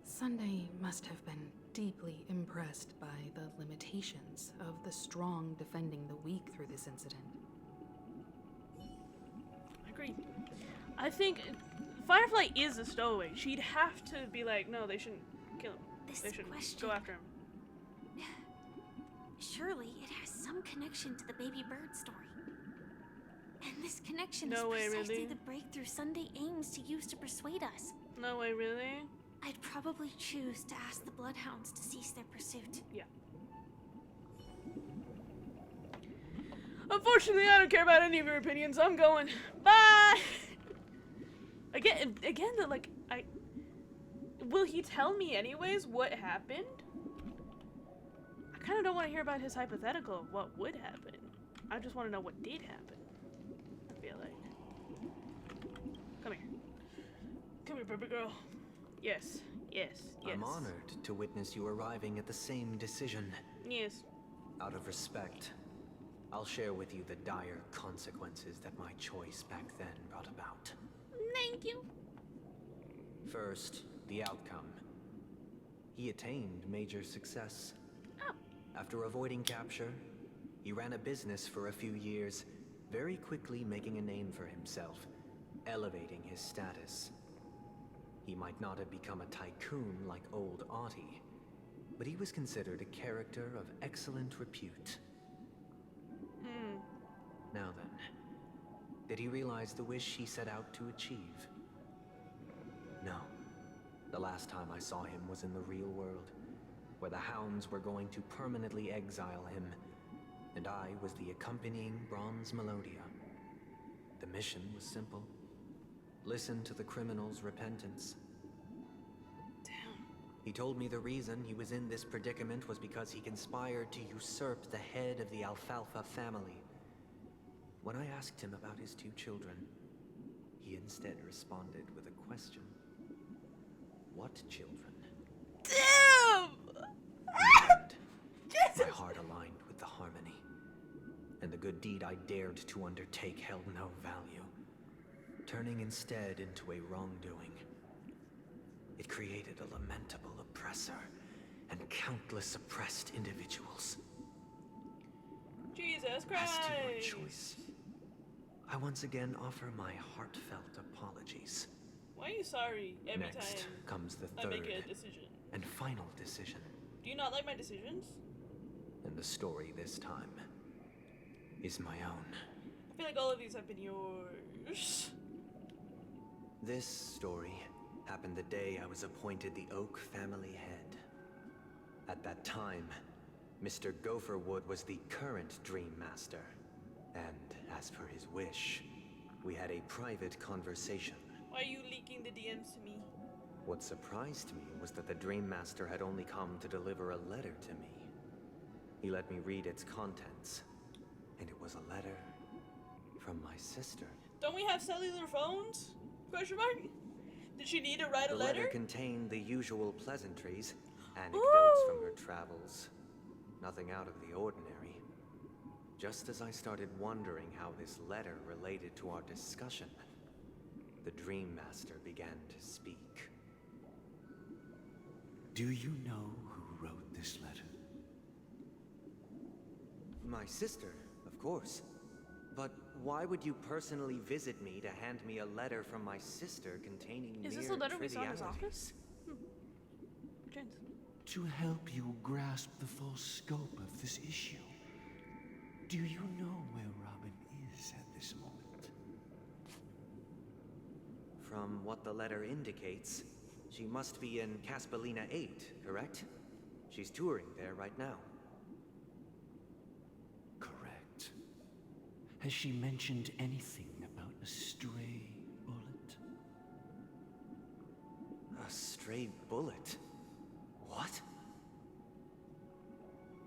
Sunday must have been deeply impressed by the limitations of the strong defending the weak through this incident. Agreed. I think Firefly is a stowaway. She'd have to be like, no, they shouldn't kill him. They should go after him. Surely it has some connection to the baby bird story. And this connection No way, is precisely really? the breakthrough Sunday aims to use to persuade us. No way, really? I'd probably choose to ask the Bloodhounds to cease their pursuit. Yeah. Unfortunately, I don't care about any of your opinions. I'm going. Bye! Again, will he tell me anyways what happened? I kind of don't want to hear about his hypothetical of what would happen. I just want to know what did happen. I feel like. Come here. Come here, baby girl. Yes. Yes. Yes. I'm honored to witness you arriving at the same decision. Yes. Out of respect, I'll share with you the dire consequences that my choice back then brought about. Thank you. First, the outcome. He attained major success. Oh. After avoiding capture, he ran a business for a few years, very quickly making a name for himself, elevating his status. He might not have become a tycoon like old Audie, but he was considered a character of excellent repute. Now then, did he realize the wish he set out to achieve? No. The last time I saw him was in the real world, where the Hounds were going to permanently exile him, and I was the accompanying Bronze Melodia. The mission was simple. Listen to the criminal's repentance. Damn. He told me the reason he was in this predicament was because he conspired to usurp the head of the Alfalfa family. When I asked him about his two children, he instead responded with a question. What children? Damn! My heart aligned with the harmony, and the good deed I dared to undertake held no value, turning instead into a wrongdoing. It created a lamentable oppressor and countless oppressed individuals. Jesus As to your Christ! choice, I once again offer my heartfelt apologies. Why are you sorry every Next time comes the I third make a decision? and final decision. Do you not like my decisions? And the story this time is my own. I feel like all of these have been yours. This story happened the day I was appointed the Oak family head. At that time, Mr. Gopherwood was the current Dream Master. And as per his wish, we had a private conversation. Why are you leaking the DMs to me? What surprised me was that the Dream Master had only come to deliver a letter to me. He let me read its contents, and it was a letter from my sister. Don't we have cellular phones? Question mark? Did she need to write a The letter letter? contained the usual pleasantries, anecdotes from her travels. Nothing out of the ordinary. Just as I started wondering how this letter related to our discussion, the Dream Master began to speak. Do you know who wrote this letter? My sister, of course. But why would you personally visit me to hand me a letter from my sister containing Is mere this a letter we saw in his trivialities? office? Chance. To help you grasp the full scope of this issue. Do you know where Robin is at this moment? From what the letter indicates, she must be in Caspelina 8, correct? She's touring there right now. Has she mentioned anything about a stray bullet? A stray bullet? What?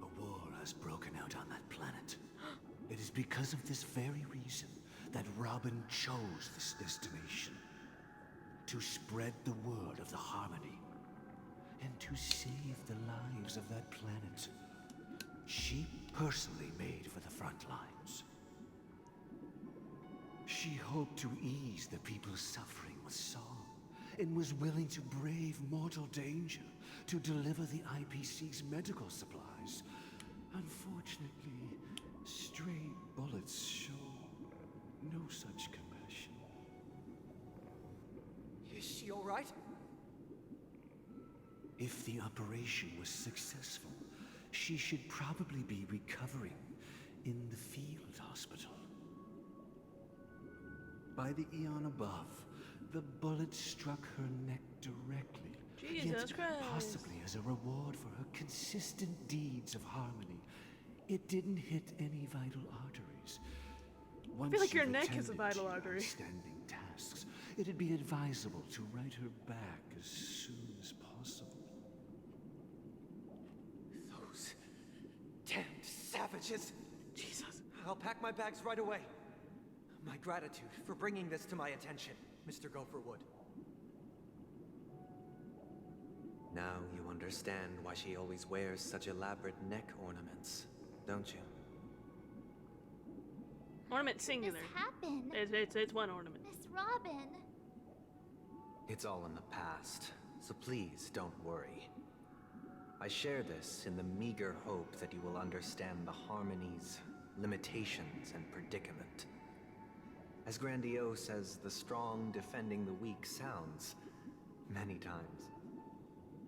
A war has broken out on that planet. It is because of this very reason that Robin chose this destination. To spread the word of the Harmony. And to save the lives of that planet. She personally made for the front lines. She hoped to ease the people's suffering with song, and was willing to brave mortal danger to deliver the IPC's medical supplies. Unfortunately, stray bullets show no such compassion. Is she all right? If the operation was successful, she should probably be recovering in the field hospital. By the eon above, the bullet struck her neck directly. Jesus Christ. Possibly as a reward for her consistent deeds of harmony, it didn't hit any vital arteries. I feel like your neck is a vital artery. Outstanding tasks. It'd be advisable to write her back as soon as possible. Those damned savages! Jesus. I'll pack my bags right away. My gratitude for bringing this to my attention, Mr. Gopherwood. Now you understand why she always wears such elaborate neck ornaments, don't you? Ornament singular. This happened. It's one ornament. Miss Robin. It's all in the past, so please don't worry. I share this in the meager hope that you will understand the Harmony's limitations and predicament. As grandiose as the strong defending the weak sounds, many times,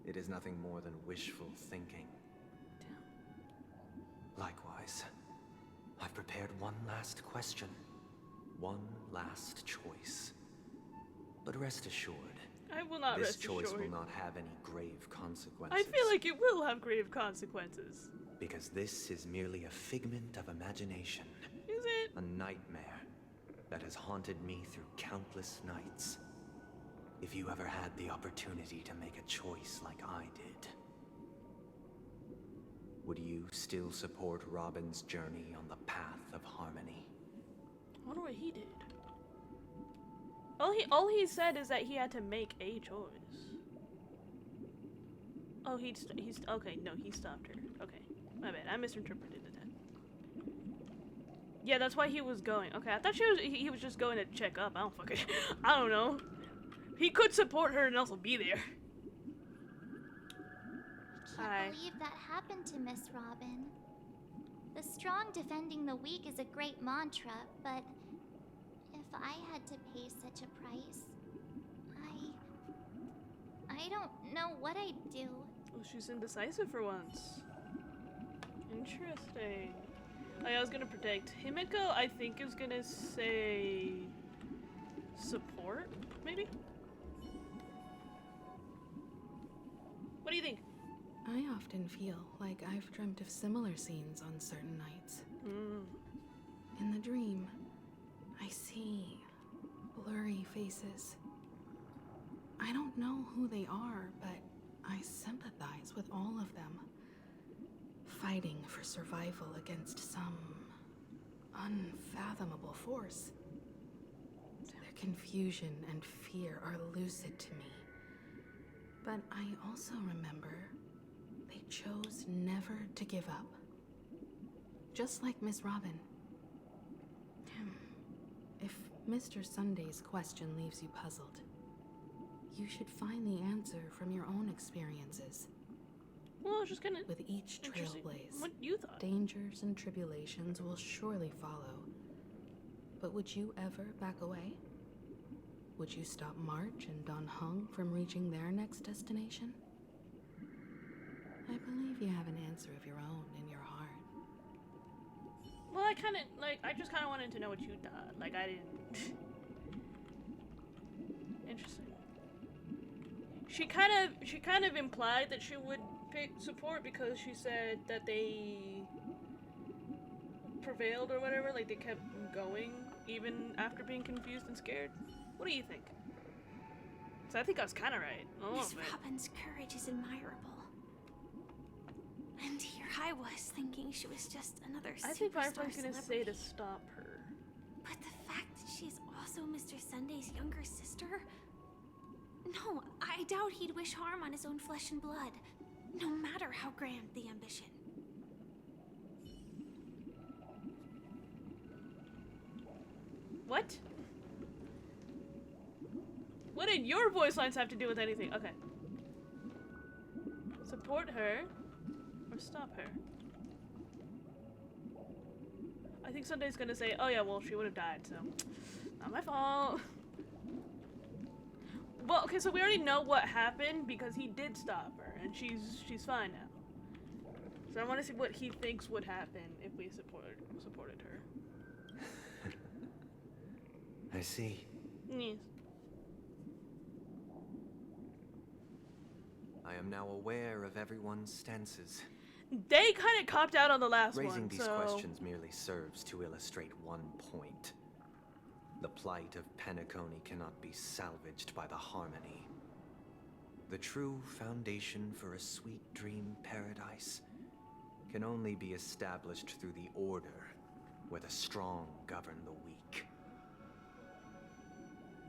it is nothing more than wishful thinking. Likewise, I've prepared one last question, one last choice. But rest assured, I will not this rest choice assured. will not have any grave consequences. I feel like it will have grave consequences. Because this is merely a figment of imagination. Is it? A nightmare that has haunted me through countless nights. If you ever had the opportunity to make a choice like I did, would you still support Robin's journey on the path of harmony? I wonder what he did. All he said is that he had to make a choice. Oh, he's okay. No, he stopped her. Okay, my bad. I misinterpreted that. Yeah, that's why he was going. Okay, I thought he was just going to check up. I don't know. He could support her and also be there. Can't believe that happened to Miss Robin. The strong defending the weak is a great mantra, but if I had to pay such a price, I don't know what I'd do. Well, she's indecisive for once. Interesting. I was gonna predict Himiko. I think is gonna say support, maybe. What do you think? I often feel like I've dreamt of similar scenes on certain nights. In the dream, I see blurry faces. I don't know who they are, but I sympathize with all of them. Fighting for survival against some unfathomable force. Their confusion and fear are lucid to me. But I also remember they chose never to give up. Just like Miss Robin. If Mr. Sunday's question leaves you puzzled, you should find the answer from your own experiences. Well, I was just gonna... With each trailblaze, what you thought? Dangers and tribulations will surely follow. But would you ever back away? Would you stop March and Don Hung from reaching their next destination? I believe you have an answer of your own in your heart. Well, I just kind of wanted to know what you thought. Like, I didn't... Interesting. She kind of implied that she would pick support because she said that they prevailed or whatever, like they kept going even after being confused and scared. What do you think? So I think I was kind of right. Miss Robin's courage is admirable. And here I was thinking she was just another superstar I think Firefly's gonna say celebrity. to stop her. But the fact that she's also Mr. Sunday's younger sister? No, I doubt he'd wish harm on his own flesh and blood, no matter how grand the ambition. What? What did your voice lines have to do with anything? Okay. Support her or stop her? I think Sunday's gonna say, oh yeah, well, she would have died, so not my fault. Well, okay, so we already know what happened because he did stop her, and she's fine now. So I want to see what he thinks would happen if we supported her. I see. Yes. I am now aware of everyone's stances. They kind of copped out on the last one, Raising these so... questions merely serves to illustrate one point. The plight of Penacony cannot be salvaged by the Harmony. The true foundation for a sweet dream paradise can only be established through the Order, where the strong govern the weak.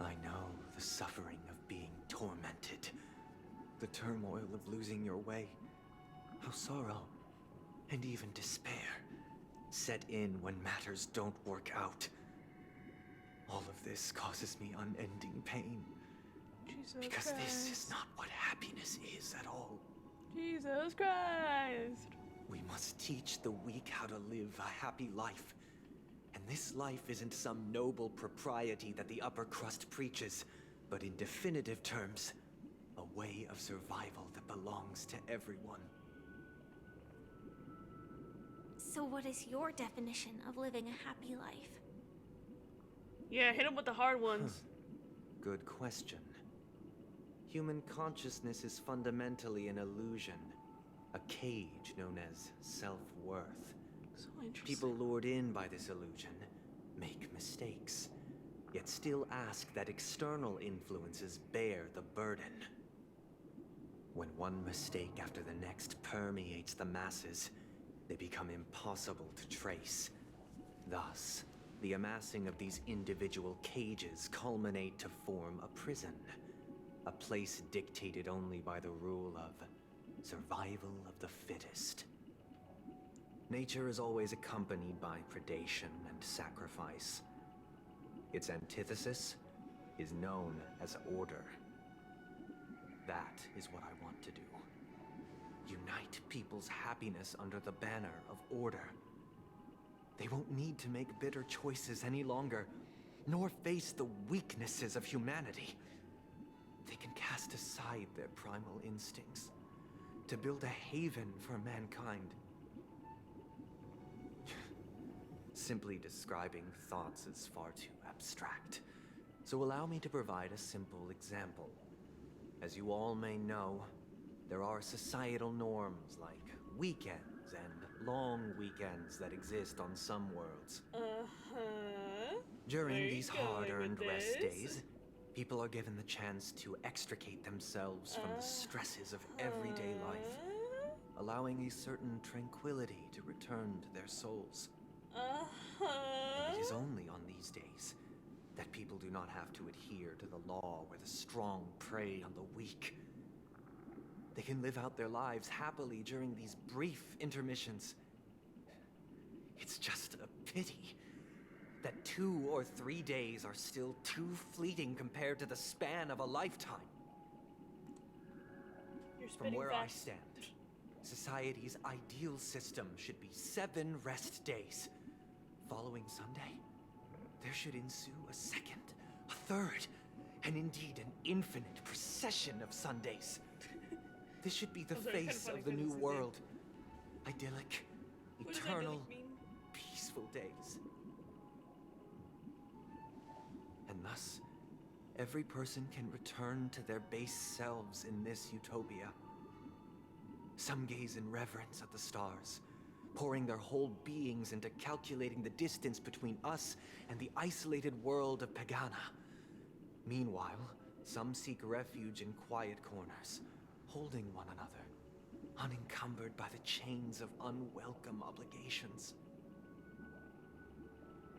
I know the suffering of being tormented, the turmoil of losing your way, how sorrow and even despair set in when matters don't work out. All of this causes me unending pain. Jesus because Christ. This is not what happiness is at all. Jesus Christ. We must teach the weak how to live a happy life. And this life isn't some noble propriety that the upper crust preaches, but in definitive terms, a way of survival that belongs to everyone. So what is your definition of living a happy life? Yeah, hit him with the hard ones. Good question. Human consciousness is fundamentally an illusion, a cage known as self-worth. So interesting. People lured in by this illusion make mistakes, yet still ask that external influences bear the burden. When one mistake after the next permeates the masses, they become impossible to trace. Thus, the amassing of these individual cages culminate to form a prison, a place dictated only by the rule of survival of the fittest. Nature is always accompanied by predation and sacrifice. Its antithesis is known as order. That is what I want to do. Unite people's happiness under the banner of order. They won't need to make bitter choices any longer, nor face the weaknesses of humanity. They can cast aside their primal instincts to build a haven for mankind. Simply describing thoughts is far too abstract, so allow me to provide a simple example. As you all may know, there are societal norms like weekends and long weekends that exist on some worlds. During these hard-earned rest days, people are given the chance to extricate themselves from the stresses of everyday life, allowing a certain tranquility to return to their souls. And it is only on these days that people do not have to adhere to the law where the strong prey on the weak. They can live out their lives happily during these brief intermissions. It's just a pity that 2 or 3 days are still too fleeting compared to the span of a lifetime. From where I stand, society's ideal system should be 7 rest days. Following Sunday, there should ensue a second, a third, and indeed an infinite procession of Sundays. This should be the face of the new world. Idyllic, eternal, peaceful days. And thus, every person can return to their base selves in this utopia. Some gaze in reverence at the stars, pouring their whole beings into calculating the distance between us and the isolated world of Pagana. Meanwhile, some seek refuge in quiet corners, holding one another, unencumbered by the chains of unwelcome obligations.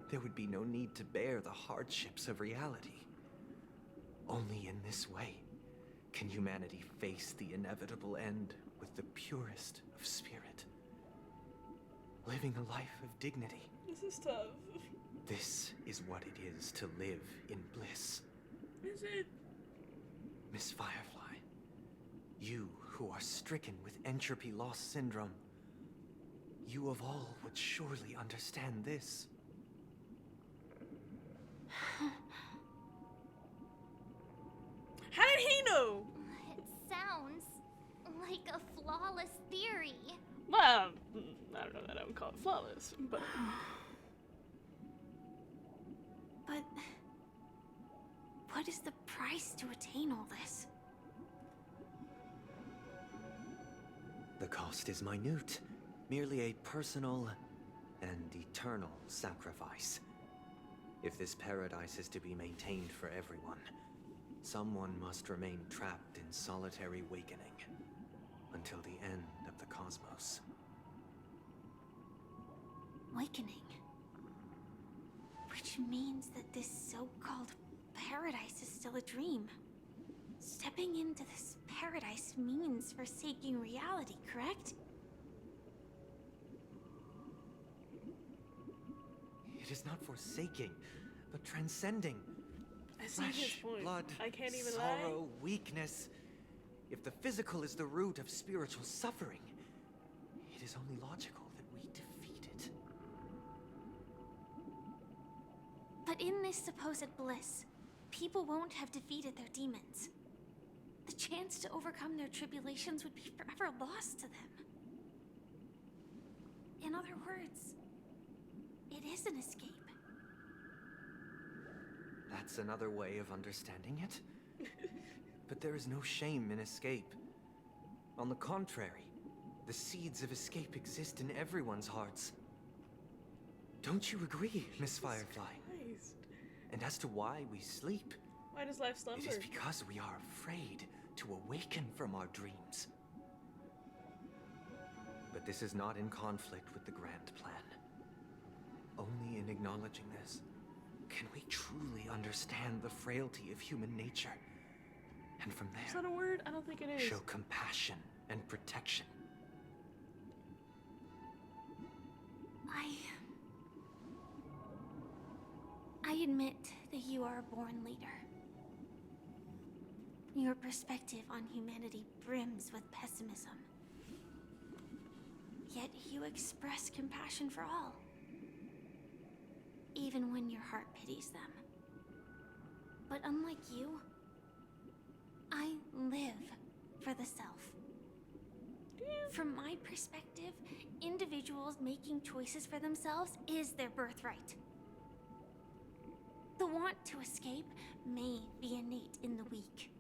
There would be no need to bear the hardships of reality. Only in this way can humanity face the inevitable end with the purest of spirit, living a life of dignity. This is tough. This is what it is to live in bliss. Is it? Miss Firefly, you who are stricken with entropy loss syndrome, you of all would surely understand this. How did he know? It sounds like a flawless theory. Well, I don't know that I would call it flawless, but... But what is the price to attain all this? The cost is minute, merely a personal and eternal sacrifice. If this paradise is to be maintained for everyone, someone must remain trapped in solitary wakening until the end of the cosmos. Wakening. Which means that this so-called paradise is still a dream. Stepping into this paradise means forsaking reality, correct? It is not forsaking, but transcending. I see his Flesh, point. blood, I can't even sorrow, lie. weakness. If the physical is the root of spiritual suffering, it is only logical that we defeat it. But in this supposed bliss, people won't have defeated their demons. The chance to overcome their tribulations would be forever lost to them. In other words, it is an escape. That's another way of understanding it. But there is no shame in escape. On the contrary, the seeds of escape exist in everyone's hearts. Don't you agree, Miss Firefly? Christ. And as to why we sleep, Why does life slumber? it is because we are afraid to awaken from our dreams. But this is not in conflict with the grand plan. Only in acknowledging this can we truly understand the frailty of human nature. And from Is there, that a word? I don't think it is. show compassion and protection. I admit that you are a born leader. Your perspective on humanity brims with pessimism. Yet you express compassion for all, even when your heart pities them. But unlike you, I live for the self. From my perspective, individuals making choices for themselves is their birthright. The want to escape may be innate in the weak.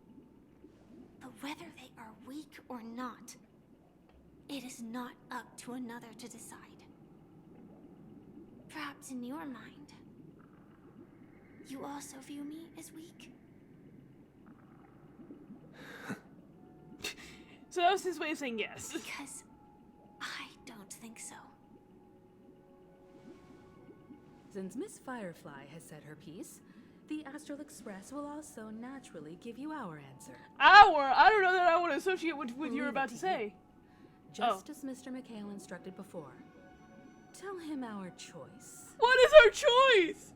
But whether they are weak or not, it is not up to another to decide. Perhaps in your mind, you also view me as weak? So that was his way of saying yes. Because I don't think so. Since Miss Firefly has said her piece, the Astral Express will also naturally give you our answer. Our? I don't know that I want to associate with what you're Leave about it to to you. say. Just as Mr. McHale instructed before. Tell him our choice. What is our choice?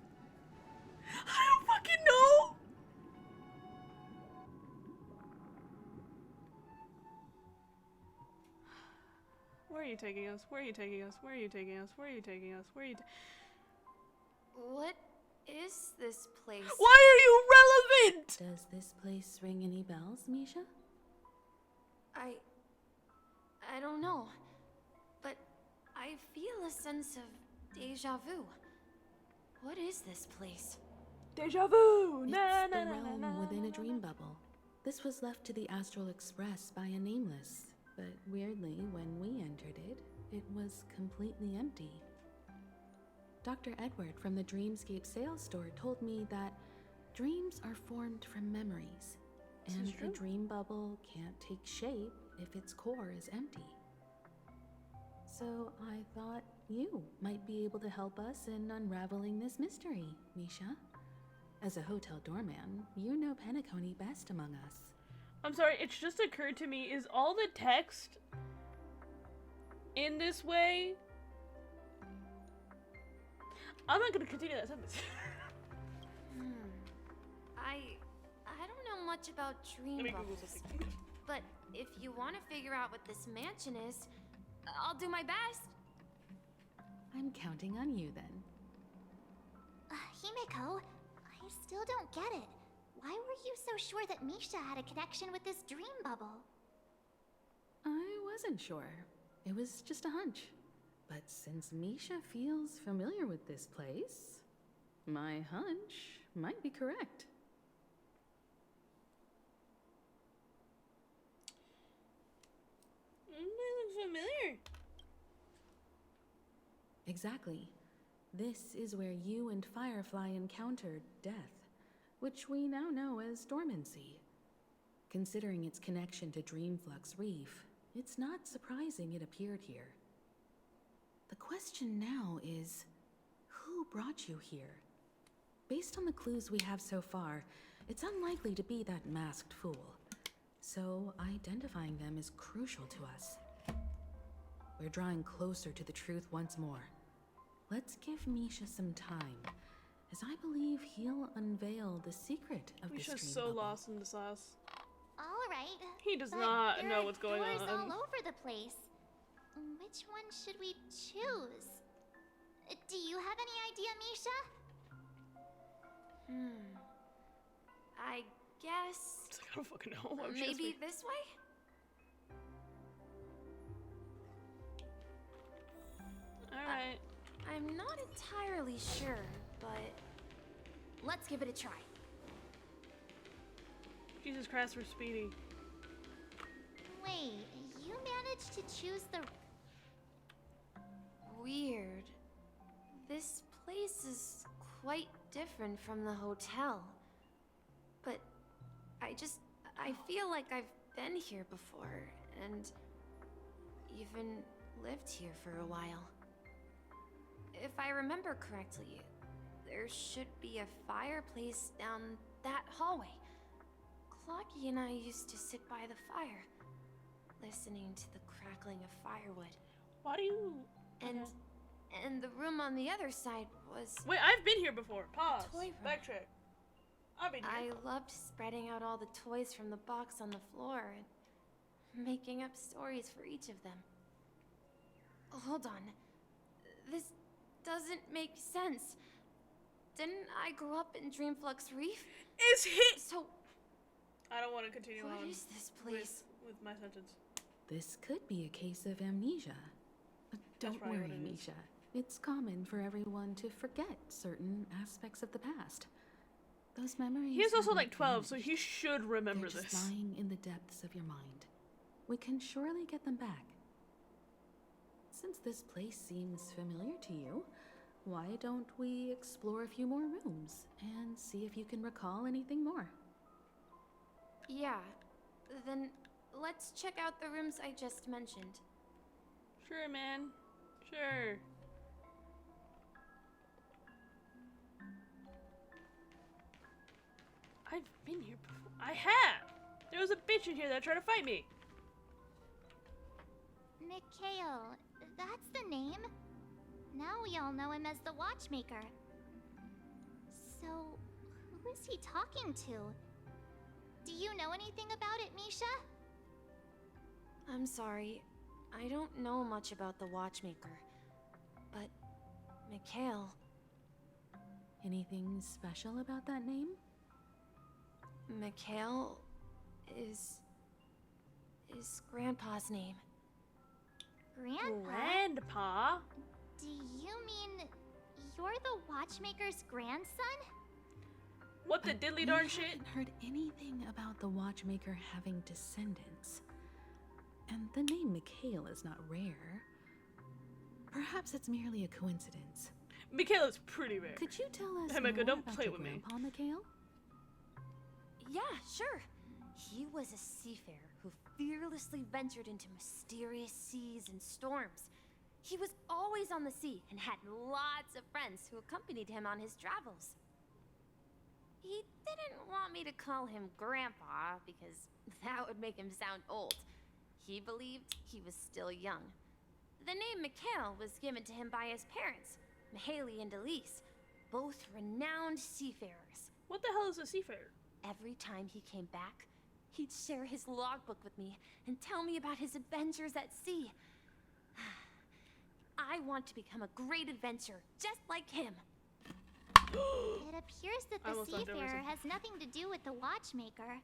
I don't fucking know. Where are you taking us? Where are you taking us? Where are you taking us? Where are you taking us? Where are you What is this place? Why are you relevant? Does this place ring any bells, Misha? I don't know, but I feel a sense of deja vu. What is this place? Deja vu. It's Na, the na, na, realm na, na, within na, a dream bubble. This was left to the Astral Express by a nameless, but weirdly, when we entered it, it was completely empty. Dr. Edward from the Dreamscape sales store told me that dreams are formed from memories, and a dream bubble can't take shape if its core is empty. So I thought you might be able to help us in unraveling this mystery, Misha. As a hotel doorman, you know Penacony best among us. I'm sorry, it's just occurred to me, is all the text in this way? I'm not gonna continue that sentence. I don't know much about dream bubbles, but if you want to figure out what this mansion is, I'll do my best. I'm counting on you then. Himeko, I still don't get it. Why were you so sure that Misha had a connection with this dream bubble? I wasn't sure. It was just a hunch. But since Misha feels familiar with this place, my hunch might be correct. They look familiar. Exactly. This is where you and Firefly encountered death, which we now know as dormancy. Considering its connection to Dreamflux Reef, it's not surprising it appeared here. The question now is, who brought you here? Based on the clues we have so far, it's unlikely to be that masked fool. So identifying them is crucial to us. We're drawing closer to the truth once more. Let's give Misha some time, as I believe he'll unveil the secret of this dream Misha's so bubble. lost in the sauce. All right. He does but not there know are what's going doors on. all over the place. Which one should we choose? Do you have any idea, Misha? I guess... I don't fucking know. Maybe this way? Alright. I'm not entirely sure, but let's give it a try. Jesus Christ, we're speedy. Wait, you managed to choose the... Weird. This place is quite different from the hotel. But I feel like I've been here before, and even lived here for a while. If I remember correctly, there should be a fireplace down that hallway. Clocky and I used to sit by the fire, listening to the crackling of firewood. Why do you... And the room on the other side was... Wait, I've been here before. Pause. Toy room. Backtrack. I've been here. I loved spreading out all the toys from the box on the floor and making up stories for each of them. Hold on. This doesn't make sense. Didn't I grow up in Dreamflux Reef? Is he... So... I don't want to continue on. What is this place? With my sentence. This could be a case of amnesia. But don't worry, Misha. It's common for everyone to forget certain aspects of the past. Those memories... He's also haven't like 12, so vanished. he should remember They're this. just lying in the depths of your mind. We can surely get them back. Since this place seems familiar to you, why don't we explore a few more rooms and see if you can recall anything more? Yeah. Then let's check out the rooms I just mentioned. Sure, man. Sure. I've been here before. I have! There was a bitch in here that tried to fight me. Mikhail, that's the name. Now we all know him as the Watchmaker. So, who is he talking to? Do you know anything about it, Misha? I'm sorry. I don't know much about the Watchmaker. But... Mikhail... Anything special about that name? Mikhail is Grandpa's name. Grandpa? Do you mean you're the Watchmaker's grandson? What the diddly darn shit? I haven't heard anything about the Watchmaker having descendants. And the name Mikhail is not rare. perhaps it's merely a coincidence. Michaela's pretty rare. Could you tell us Hey, more Micah, don't about play your with me. grandpa, Mikhail? Yeah, sure. He was a seafarer who fearlessly ventured into mysterious seas and storms. He was always on the sea and had lots of friends who accompanied him on his travels. He didn't want me to call him Grandpa because that would make him sound old. He believed he was still young. The name Mikhail was given to him by his parents, Mihaly and Elise, both renowned seafarers. What the hell is a seafarer? Every time he came back, he'd share his logbook with me and tell me about his adventures at sea. I want to become a great adventurer, just like him. It appears that the seafarer has nothing to do with the watchmaker.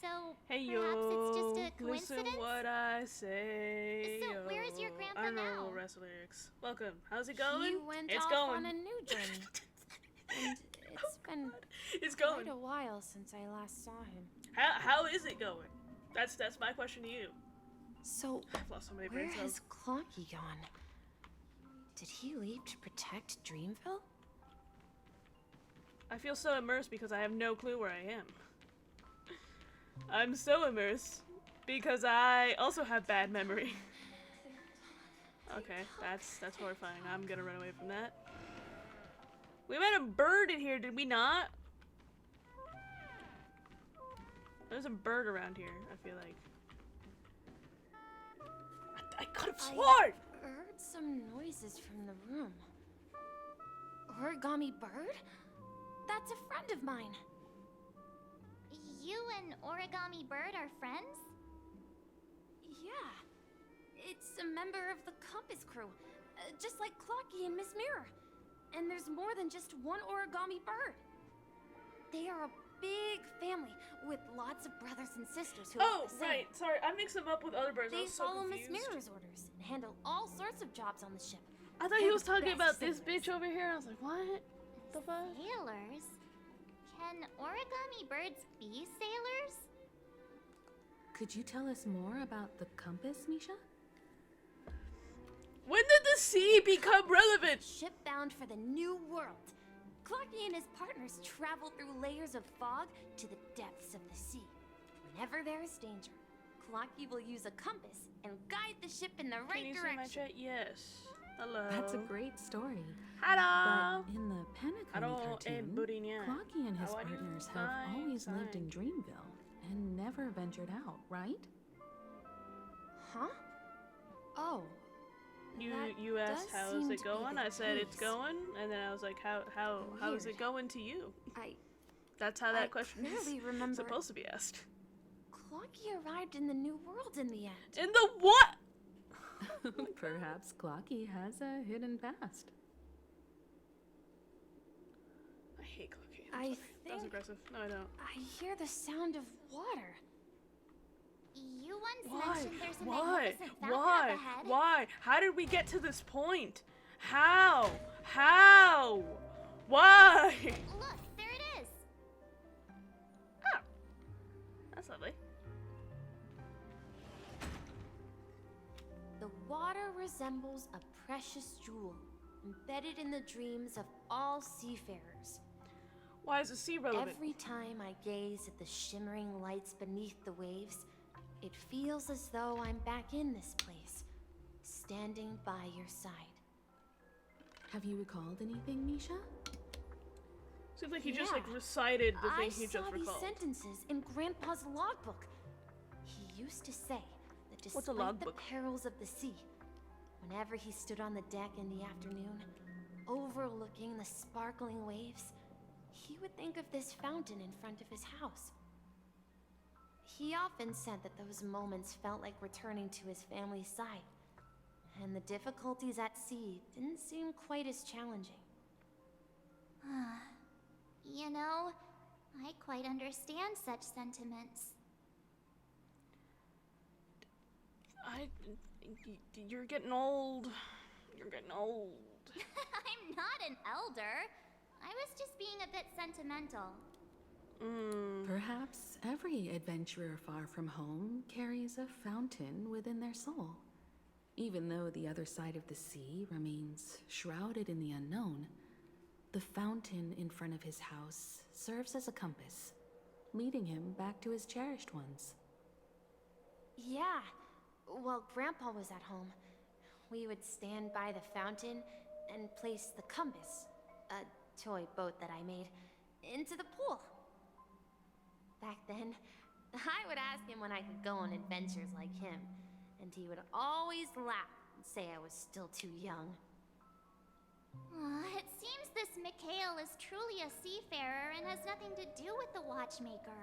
So, Hey perhaps yo, it's just a coincidence? listen what I say. So, where is your grandpa I don't know now? rest lyrics. Welcome. How's it going? He went it's off going. on a new journey. And it's been It's going. quite a while since I last saw him. How is it going? That's my question to you. So, I've lost so many where brain cells. has Clocky gone? Did he leave to protect Dreamville? I feel so immersed because I have no clue where I am. I'm so immersed because I also have bad memory. Okay, that's horrifying. I'm gonna run away from that. We met a bird in here, did we not? There's a bird around here, I feel like. I could have sworn! I heard some noises from the room. Origami Bird? That's a friend of mine. You and Origami Bird are friends? Yeah. It's a member of the Compass crew, just like Clocky and Miss Mirror. And there's more than just one Origami Bird. They are a big family with lots of brothers and sisters who are the same. Right. Sorry, I mixed them up with other birds. I They was so follow confused. Miss Mirror's orders and handle all sorts of jobs on the ship. I thought he They're was the talking best about this sailors. bitch over here. I was like, what the fuck? Sailors? Can Origami Birds be sailors? Could you tell us more about the compass, Misha? When did the sea become relevant? Ship bound for the new world. Clocky and his partners travel through layers of fog to the depths of the sea. Whenever there is danger, Clocky will use a compass and guide the ship in the Can right you see direction. my chat? Yes. Hello. That's a great story. Hello. But in the Penacony cartoon, Clocky and his How are you? partners have Fine, always lived fine. in Dreamville and never ventured out, right? Huh? Oh. You asked does how seem is to it be going? the I said it's case. going, and then I was like, how is it Weird. going to you? I That's how that question clearly is remember supposed to be asked. Clocky arrived in the new world in the end. In the what? Perhaps Clocky has a hidden past. I hate Cookie. I That was think aggressive. No, I don't. I hear the sound of water. You once Why? mentioned there's a Why? magnificent fountain Why? up ahead. Why? How did we get to this point? How? How? Why? Look, there it is. Oh. That's lovely. The water resembles a precious jewel, embedded in the dreams of all seafarers. Why is the sea relevant? Every time I gaze at the shimmering lights beneath the waves, it feels as though I'm back in this place, standing by your side. Have you recalled anything, Misha? Seems like he just Yeah. like recited the I thing he saw just these recalled. sentences in Grandpa's logbook. He used to say that What's a despite the logbook? perils of the sea, whenever he stood on the deck in the afternoon, overlooking the sparkling waves, he would think of this fountain in front of his house. He often said that those moments felt like returning to his family's side, and the difficulties at sea didn't seem quite as challenging. You know, I quite understand such sentiments. You're getting old. You're getting old. I'm not an elder. I was just being a bit sentimental. Perhaps every adventurer far from home carries a fountain within their soul. Even though the other side of the sea remains shrouded in the unknown, the fountain in front of his house serves as a compass, leading him back to his cherished ones. Yeah. While Grandpa was at home, we would stand by the fountain and place the compass, a toy boat that I made, into the pool. Back then, I would ask him when I could go on adventures like him, and he would always laugh and say I was still too young. It seems this Mikhail is truly a seafarer and has nothing to do with the watchmaker.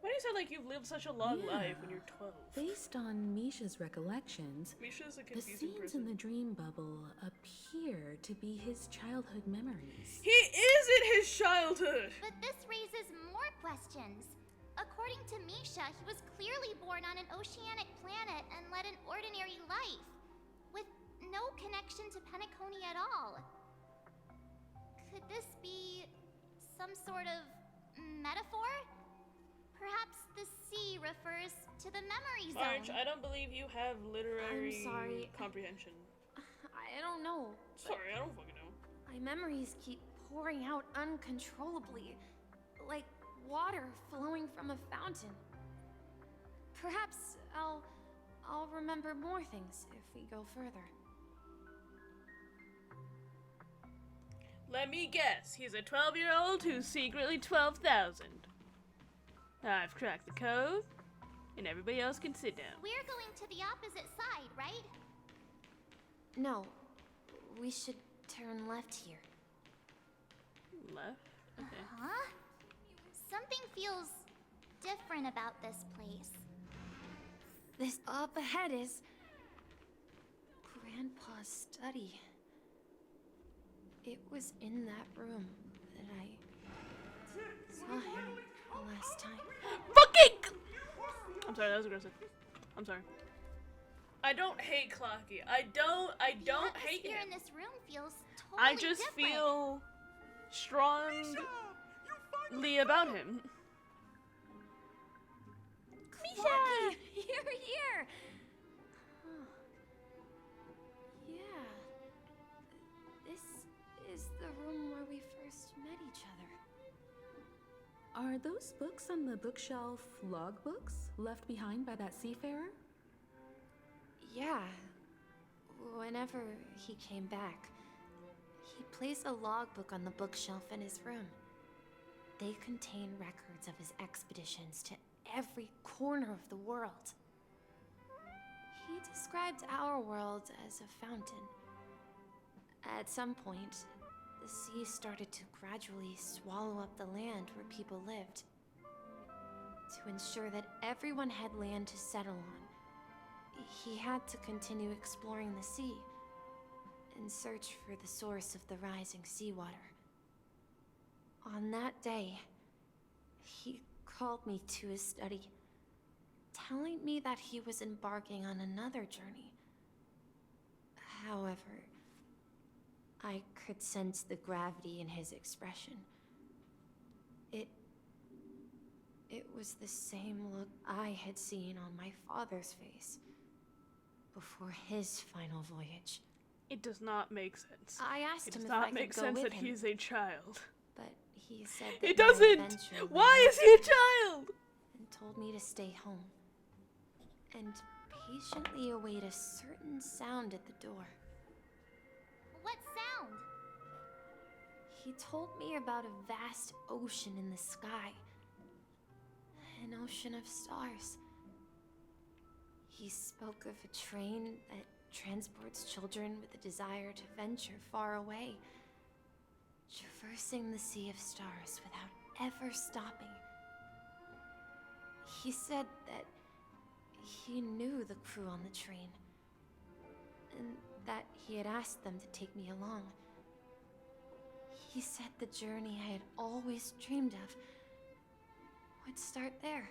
Why do you sound like you've lived such a long life when you're 12? Based on Misha's recollections, Misha's a the confusing scenes person. in the dream bubble appear to be his childhood memories. He is in his childhood! But this raises more questions. According to Misha, he was clearly born on an oceanic planet and led an ordinary life, with no connection to Penacony at all. Could this be some sort of metaphor? Perhaps the sea refers to the memory zone. Marge, I don't believe you have literary I'm sorry. comprehension. I don't know. Sorry, I don't fucking know. My memories keep pouring out uncontrollably, like water flowing from a fountain. Perhaps I'll remember more things if we go further. Let me guess, he's a 12-year-old who's secretly 12,000. I've cracked the code, and everybody else can sit down. We're going to the opposite side, right? No, we should turn left here. Left? Okay. Huh? Something feels different about this place. This up ahead is Grandpa's study. It was in that room that I saw him the last time. Fucking! I'm sorry, that was aggressive. I'm sorry. I don't hate Clocky. I don't hate The atmosphere him. in this room feels totally I just different. feel strongly about him. Misha! You're here! Huh. Yeah. This is the room where we first met each other. Are those books on the bookshelf logbooks left behind by that seafarer? Yeah. Whenever he came back, he placed a logbook on the bookshelf in his room. They contain records of his expeditions to every corner of the world. He described our world as a fountain. At some point, the sea started to gradually swallow up the land where people lived. To ensure that everyone had land to settle on, he had to continue exploring the sea and search for the source of the rising seawater. On that day, he called me to his study, telling me that he was embarking on another journey. However, I could sense the gravity in his expression. It was the same look I had seen on my father's face before his final voyage. It does not make sense. I asked It him does if I not could make go sense with that him, he's a child. but he said that It my doesn't! adventure would Why end is he a child? and told me to stay home and patiently await a certain sound at the door. What sound? He told me about a vast ocean in the sky. An ocean of stars. He spoke of a train that transports children with a desire to venture far away, traversing the sea of stars without ever stopping. He said that he knew the crew on the train, and that he had asked them to take me along. He said the journey I had always dreamed of would start there.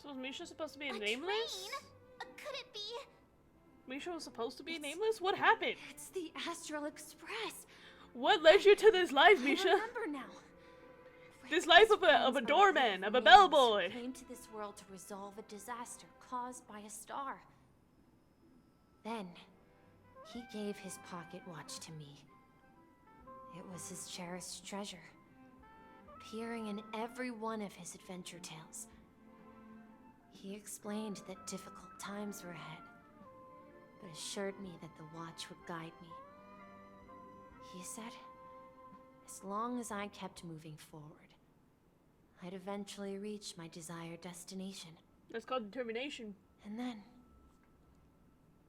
So is Misha supposed to be A nameless? train? Could it be? Misha was supposed to be nameless? What happened? It's the Astral Express. What led you to this life, Misha? I remember now. This life of a doorman, of a bellboy. Came to this world to resolve a disaster caused by a star. Then, He gave his pocket watch to me. It was his cherished treasure, appearing in every one of his adventure tales. He explained that difficult times were ahead, but assured me that the watch would guide me. He said, as long as I kept moving forward, I'd eventually reach my desired destination. That's called determination. And then,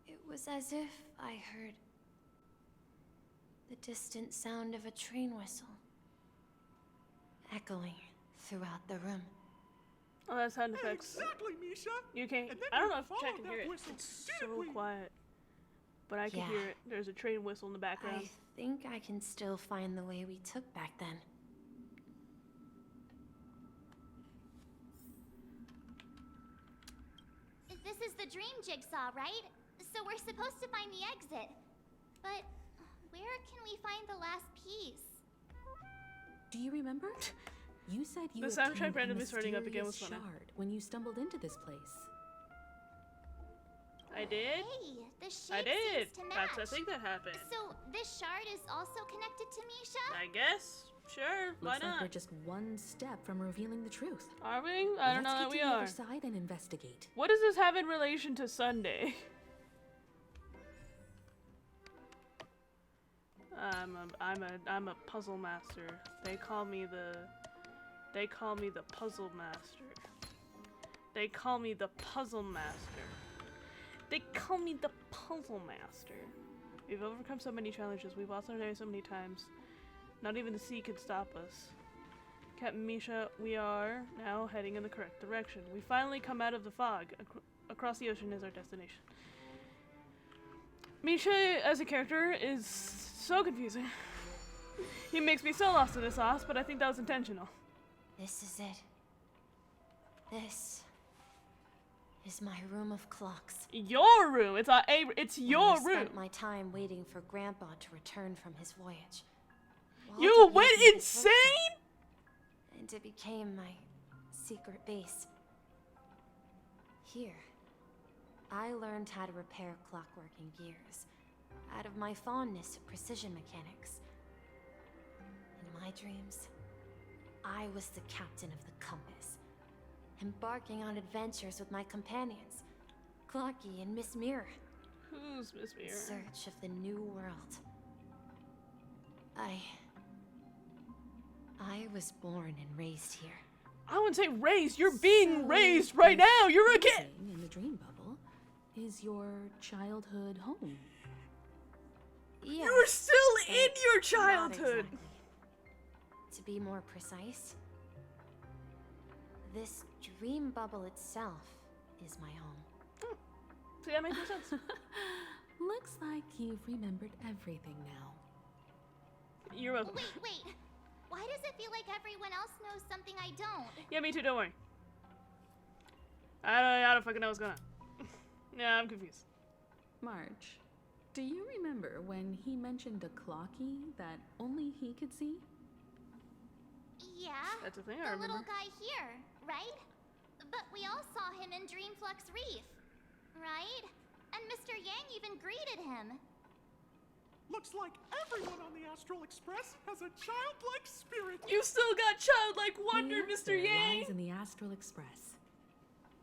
it was as if I heard the distant sound of a train whistle echoing throughout the room. Oh, that's sound effects. Exactly, Misha. You can't. And then I don't we know if Chet followed can that hear it. whistle, It's didn't so we? quiet. But I can Yeah. hear it. There's a train whistle in the background. I think I can still find the way we took back then. This is the dream jigsaw, right? So we're supposed to find the exit. But where can we find the last piece? Do you remember? You said you The soundtrack obtained a randomly starting up again was mysterious funny. shard when you stumbled into this place. I did? Hey, the shape I did. seems to match. That's, I think that happened. So this shard is also connected to Misha? I guess. Sure. Why Looks like not? we're just one step from revealing the truth. Are we? I don't know that we Let's get to the are. other side and investigate. What does this have in relation to Sunday? I'm a puzzle master. They call me the puzzle master. They call me the puzzle master. They call me the puzzle master. We've overcome so many challenges. We've also died so many times. Not even the sea could stop us. Captain Misha, we are now heading in the correct direction. We finally come out of the fog. Across the ocean is our destination. Misha, as a character, is so confusing. He makes me so lost in the sauce, but I think that was intentional. This is it. This is my room of clocks. Your room. It's your I room. spent my time waiting for Grandpa to return from his voyage. Walt You gave went me this insane? workshop, and it became my secret base. Here, I learned how to repair clockwork and gears out of my fondness of precision mechanics. In my dreams, I was the captain of the compass, embarking on adventures with my companions, Clocky and Miss Mirror. Who's Miss In Mirror? search of the new world. I was born and raised here. I wouldn't say raised. You're being raised right now. You're a kid. In the dream bubble is your childhood home. Yes, You're still in but your not childhood. exactly. To be more precise, this dream bubble itself is my home. See, that makes more sense. Looks like you've remembered everything now. You're welcome. Wait. Why does it feel like everyone else knows something I don't? Yeah, me too. Don't worry. I don't fucking know what's going on. Yeah, I'm confused. March, do you remember when he mentioned a clocky that only he could see? Yeah. That's a thing The I remember. little guy here, right? But we all saw him in Dreamflux Reef, right? And Mr. Yang even greeted him. Looks like everyone on the Astral Express has a childlike spirit. You still got childlike wonder, The Mr. answer Yang. lies in the Astral Express.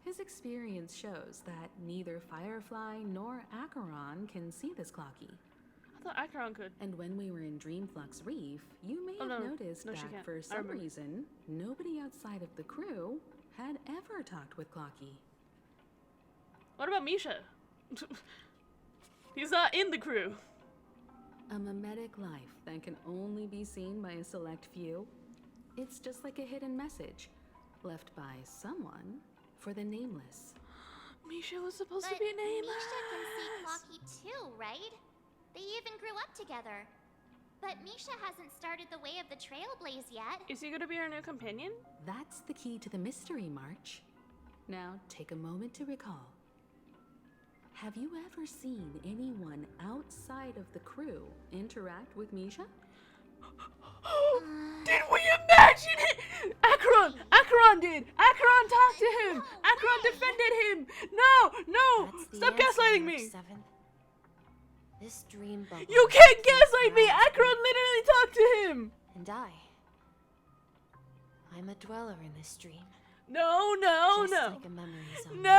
His experience shows that neither Firefly nor Acheron can see this clocky. I thought Acheron could. And when we were in Dreamflux Reef, you may Oh, have no. noticed No, she that can't. for I some remember. reason, nobody outside of the crew had ever talked with Clocky. What about Misha? He's not in the crew. A mimetic life that can only be seen by a select few. It's just like a hidden message left by someone for the nameless. Misha was supposed But to be nameless. Misha can see Clocky too, right? They even grew up together. But Misha hasn't started the way of the Trailblaze yet. Is he gonna be our new companion? That's the key to the mystery, March. Now, take a moment to recall. Have you ever seen anyone outside of the crew interact with Misha? Did we imagine it? Acheron did. Acheron talked to him. No Acheron way. defended him. No. That's the Stop answer, gaslighting March me. 7th. This dream bubble. You can't gaslight me! Akron literally talked to him! And I'm a dweller in this dream. No. Just like a memory zone. No.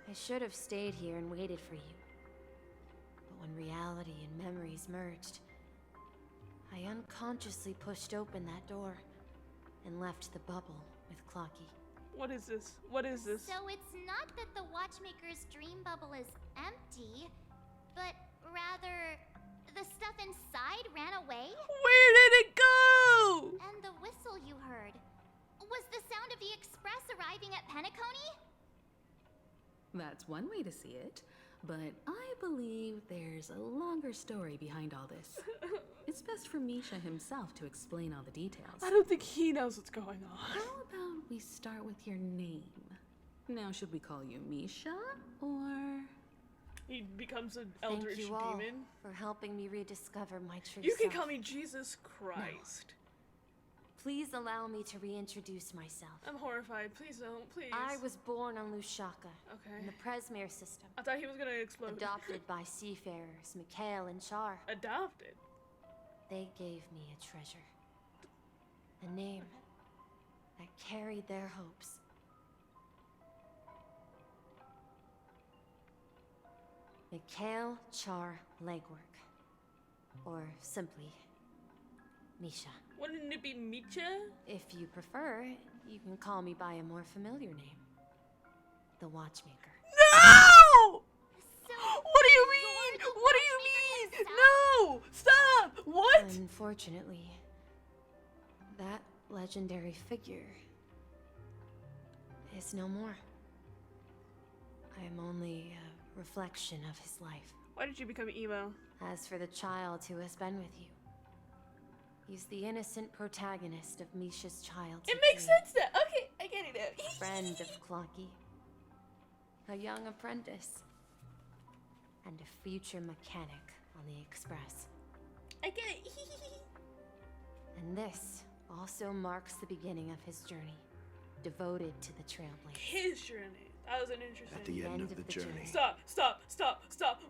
I should have stayed here and waited for you. But when reality and memories merged, I unconsciously pushed open that door and left the bubble with Clocky. What is this? So it's not that the Watchmaker's dream bubble is empty, but rather the stuff inside ran away? Where did it go? And the whistle you heard was the sound of the express arriving at Penacony? That's one way to see it, but I believe there's a longer story behind all this. It's best for Misha himself to explain all the details. I don't think he knows what's going on. How about we start with your name? Now, should we call you Misha, or... He becomes an eldritch Thank you all demon. for helping me rediscover my true You can self. call me Jesus Christ. Please allow me to reintroduce myself. I'm horrified. Please don't. Please. I was born on Lushaka, Okay. in the Presmere system. I thought he was gonna explode. Adopted by seafarers Mikhail and Char. Adopted? They gave me a treasure. A name that carried their hopes. Mikhail Char Legwork. Or simply, Misha. Wouldn't it be Micha? If you prefer, you can call me by a more familiar name. The Watchmaker. No! What do you mean? What do you mean? No! Stop! What? Unfortunately, that legendary figure is no more. I am only a reflection of his life. Why did you become emo? As for the child who has been with you, he's the innocent protagonist of Misha's childhood. It makes sense now. Okay, I get it now. Friend of Clocky, a young apprentice, and a future mechanic on the Express. I get it. And this also marks the beginning of his journey, devoted to the Trailblazers. His journey. That was an interesting. At the end of the journey, Stop.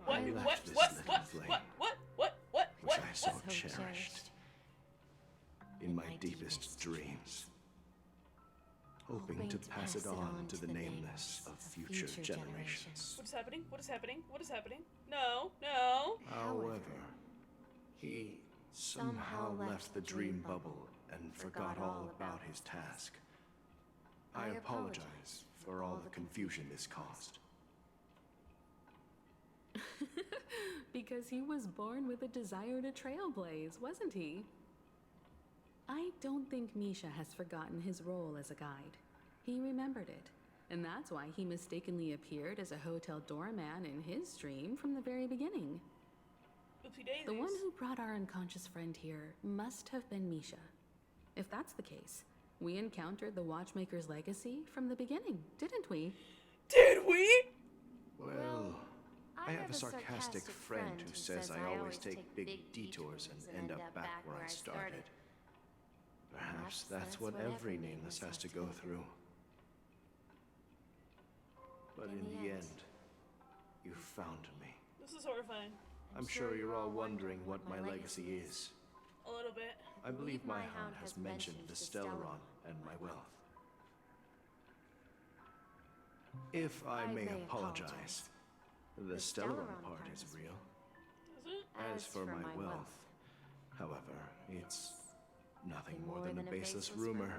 What? I What? left this What? little What? flame, What? which I so What? cherished in my deepest dreams, hoping to pass it on to the nameless of future generations. What is happening? No. However, he somehow left the dream bubble and forgot all about his task. I apologize for all the confusion this caused. Because he was born with a desire to trailblaze, wasn't he? I don't think Misha has forgotten his role as a guide. He remembered it, and that's why he mistakenly appeared as a hotel doorman in his dream from the very beginning. The one who brought our unconscious friend here must have been Misha. If that's the case, we encountered the Watchmaker's legacy from the beginning, didn't we? Did we? Well, I have a sarcastic friend who says I always take big detours and end up back where I started. Perhaps that's what every nameless has to go through. But in the end, you found me. This is horrifying. I'm sure you're all wondering what my legacy is. A little bit. I believe my hound has mentioned the Stellaron and my wealth. If I may apologize, the Stellaron part is real. As for my wealth, however, it's nothing more than a baseless rumor.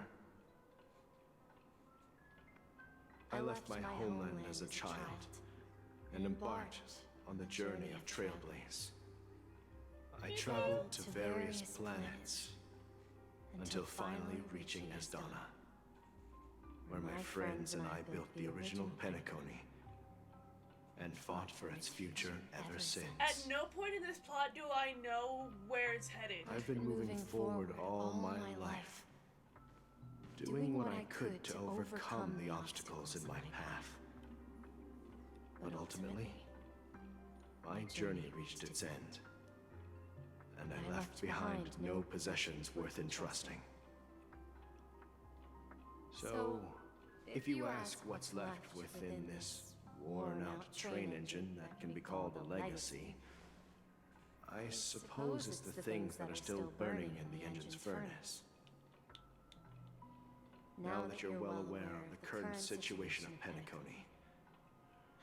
I left my homeland as a child and embarked on the journey of Trailblaze. I traveled to various planets until finally reaching Asdana, where my friends and I built the original Penacony and fought for its future ever since. At no point in this plot do I know where it's headed. I've been moving forward all my life, doing what I could to overcome the obstacles in my path. But ultimately, my journey reached its end, and I left behind no possessions worth entrusting. So, if you ask what's left within this worn-out train engine that can be called a legacy. I suppose it's the things that are still burning in the engine's furnace. Now that you're well aware of the current situation of Penacony,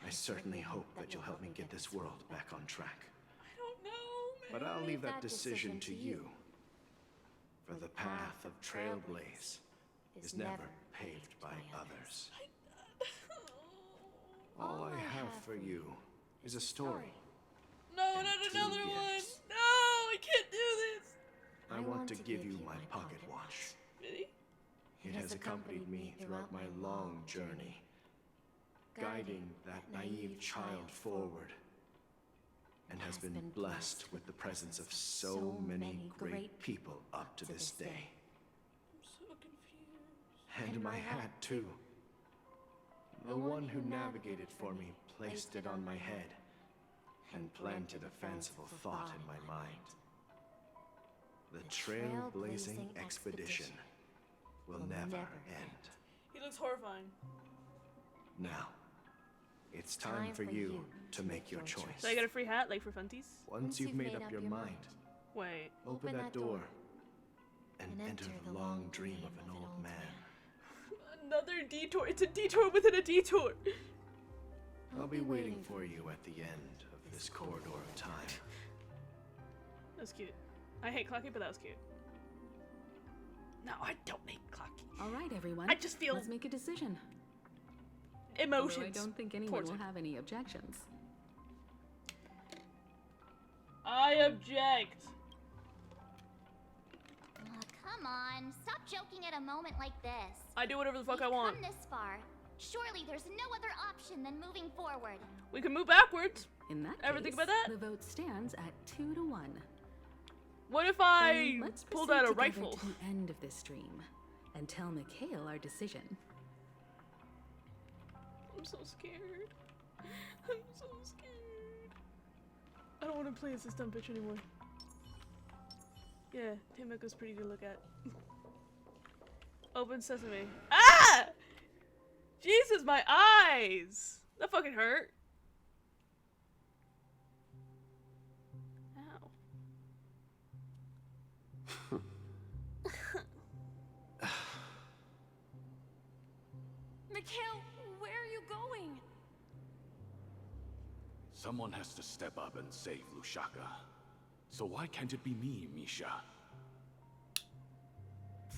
I certainly hope that you'll help me get this world back on track. I don't know, man. But I'll leave that decision to you. For the path of Trailblaze is never paved by others. All I have for you is a story. No, not another one! No, I can't do this! I want to give you my pocket watch. Really? It has accompanied me throughout my long journey, guiding that naive child forward, and has been blessed with the presence of so many great people up to this day. I'm so confused. And my hat, too. The one who navigated for me placed it on my head and planted a fanciful thought in my mind. The trailblazing expedition will never end. He looks horrifying. Now, it's time for you to make your choice. So I get a free hat, like for funsies? Once you've made up your mind, wait. Open that door and enter the long dream of an old man. Another detour. It's a detour within a detour. I'll be waiting for you at the end of this corridor of time. That's cute. I hate Clocky, but that was cute. No, I don't hate Clocky. All right, everyone. I just feel... Let's make a decision. Emotions. Although I don't think anyone will have any objections. I object. Come on, stop joking at a moment like this. I do whatever the fuck I want. Come this far. Surely there's no other option than moving forward. We can move backwards. In that Ever case, think about that? The vote stands at 2-1. What if I let's pulled out a proceed rifle? together to the end of this stream and tell Mikhail our decision. I'm so scared. I'm so scared. I don't want to play as this dumb bitch anymore. Yeah, Timiko's pretty to look at. Open sesame. Ah! Jesus, my eyes! That fucking hurt. Ow. Mikhail, where are you going? Someone has to step up and save Lushaka. So why can't it be me, Misha?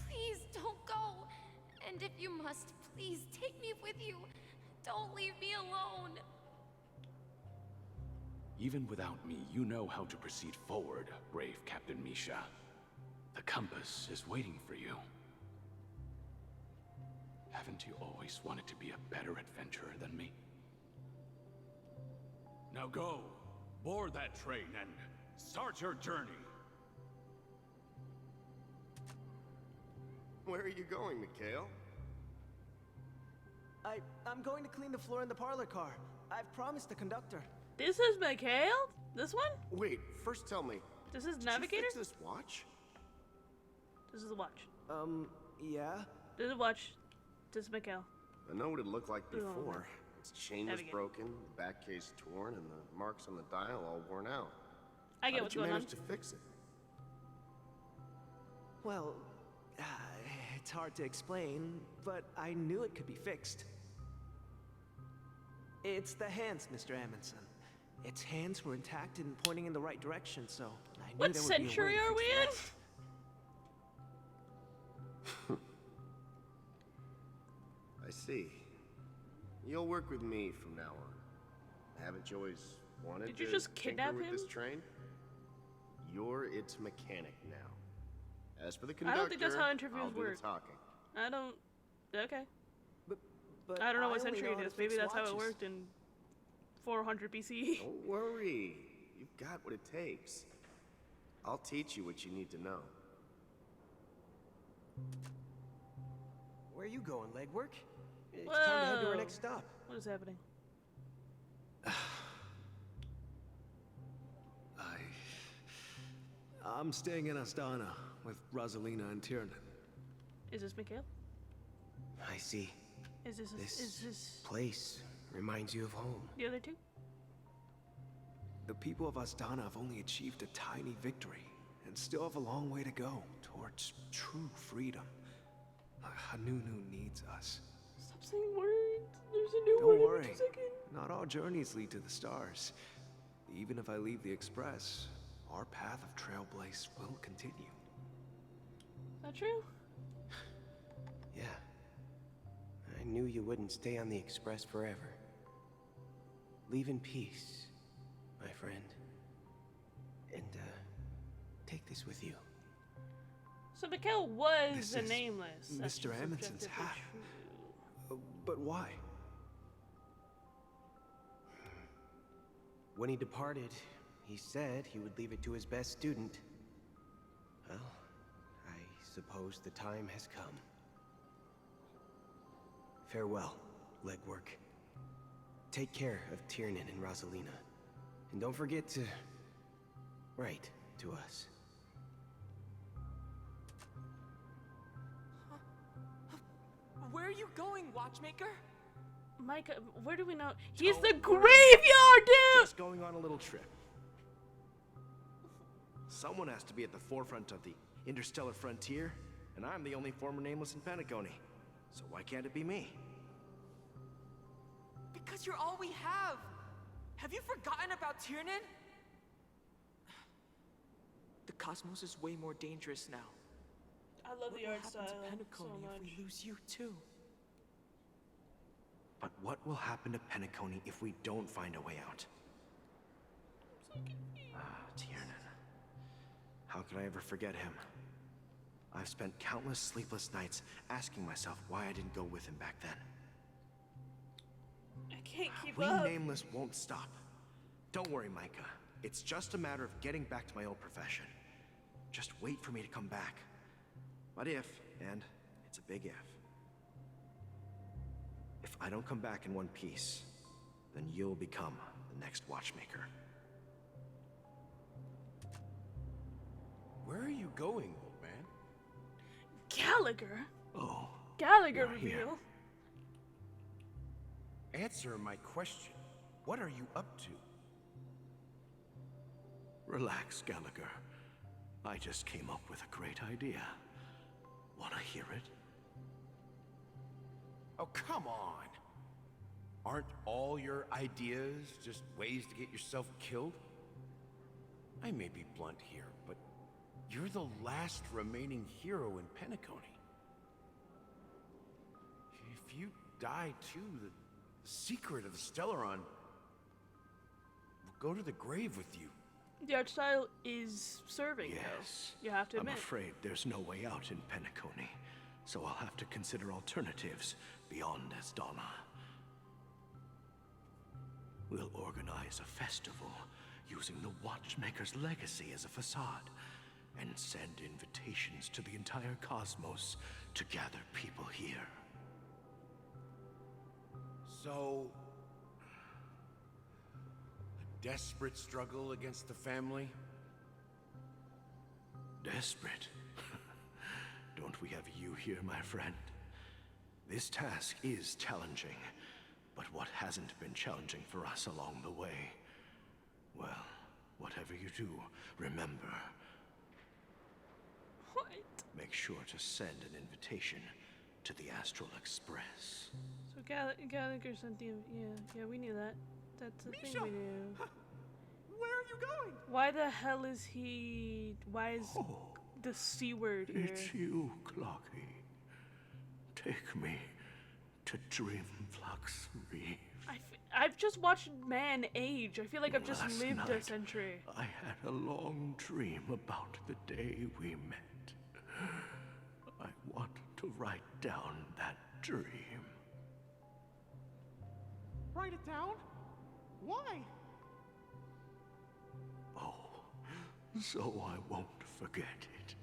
Please don't go. And if you must, please take me with you. Don't leave me alone. Even without me, you know how to proceed forward, brave Captain Misha. The compass is waiting for you. Haven't you always wanted to be a better adventurer than me? Now go, board that train and start your journey. Where are you going, Mikhail? I'm going to clean the floor in the parlor car. I've promised the conductor. This is Mikhail? This one? Wait, first tell me. This is did Navigator? You fix this watch? This is the watch. Yeah? This is the watch. This is Mikhail. I know what it looked like before. Its chain was Navigator. broken, the back case torn, and the marks on the dial all worn out. I get How what's did you going on. manage to fix it? Well, it's hard to explain, but I knew it could be fixed. It's the hands, Mr. Amundsen. Its hands were intact and pointing in the right direction, so I knew What there would be a way century to are fix we the in? rest. I see. You'll work with me from now on. Haven't you always wanted Did you to just tinker kidnap with him? this train? You're its mechanic now. As for the I conductor, don't think that's how I'll interviews do work. the talking. I don't. Okay. But I don't know what only century know it how to is. Maybe fix that's how it watches. worked in 400 BCE. Don't worry. You've got what it takes. I'll teach you what you need to know. Where are you going, legwork? It's time to head to our next stop. What is happening? I'm staying in Astana with Rosalina and Tiernan. Is this Mikhail? I see. Is this This place reminds you of home. The other two? The people of Asdana have only achieved a tiny victory and still have a long way to go towards true freedom. Hanunu needs us. Stop saying words. There's a new word Don't worry. in 2 seconds. Not all journeys lead to the stars. Even if I leave the Express, our path of Trailblaze will continue. Is that true? Yeah. I knew you wouldn't stay on the Express forever. Leave in peace, my friend. And, take this with you. So Mikkel was This a is nameless. That's Mr. just Amundsen's objectively hat. true. But why? When he departed, he said he would leave it to his best student. Well, I suppose the time has come. Farewell, Legwork. Take care of Tiernan and Rosalina. And don't forget to write to us. Where are you going, Watchmaker? Micah, where do we know? He's the graveyard dude! Just going on a little trip. Someone has to be at the forefront of the interstellar frontier, and I'm the only former nameless in Penacony. So why can't it be me? Because you're all we have. Have you forgotten about Tiernan? The cosmos is way more dangerous now. I love the art What will style happen to so Penacony much. if we lose you too? But what will happen to Penacony if we don't find a way out? Tiernan. How could I ever forget him? I've spent countless sleepless nights asking myself why I didn't go with him back then. I can't keep We up. Nameless won't stop. Don't worry, Micah. It's just a matter of getting back to my old profession. Just wait for me to come back. But if, and it's a big if I don't come back in one piece, then you'll become the next Watchmaker. Where are you going, old man? Gallagher? Oh. Gallagher you're here. reveal? Answer my question. What are you up to? Relax, Gallagher. I just came up with a great idea. Wanna hear it? Oh, come on. Aren't all your ideas just ways to get yourself killed? I may be blunt here, but you're the last remaining hero in Penacony. If you die too, the secret of the Stellaron will go to the grave with you. The art style is serving, Yes. though. You have to I'm admit. afraid there's no way out in Penacony, so I'll have to consider alternatives beyond Asdana. We'll organize a festival using the Watchmaker's legacy as a facade and send invitations to the entire cosmos to gather people here. So, a desperate struggle against the family? Desperate? Don't we have you here, my friend? This task is challenging, but what hasn't been challenging for us along the way? Well, whatever you do, remember. What? Make sure to send an invitation to the Astral Express. So Gallagher sent the yeah, we knew that. That's the thing we knew. Where are you going? Why the hell is he? Why is the C word here? It's you, Clocky. Take me to Dreamflux Reef. I've just watched man age. I feel like I've just Last lived a night, century. I had a long dream about the day we met. I want to write down that dream. Write it down? Why? Oh, so I won't forget it.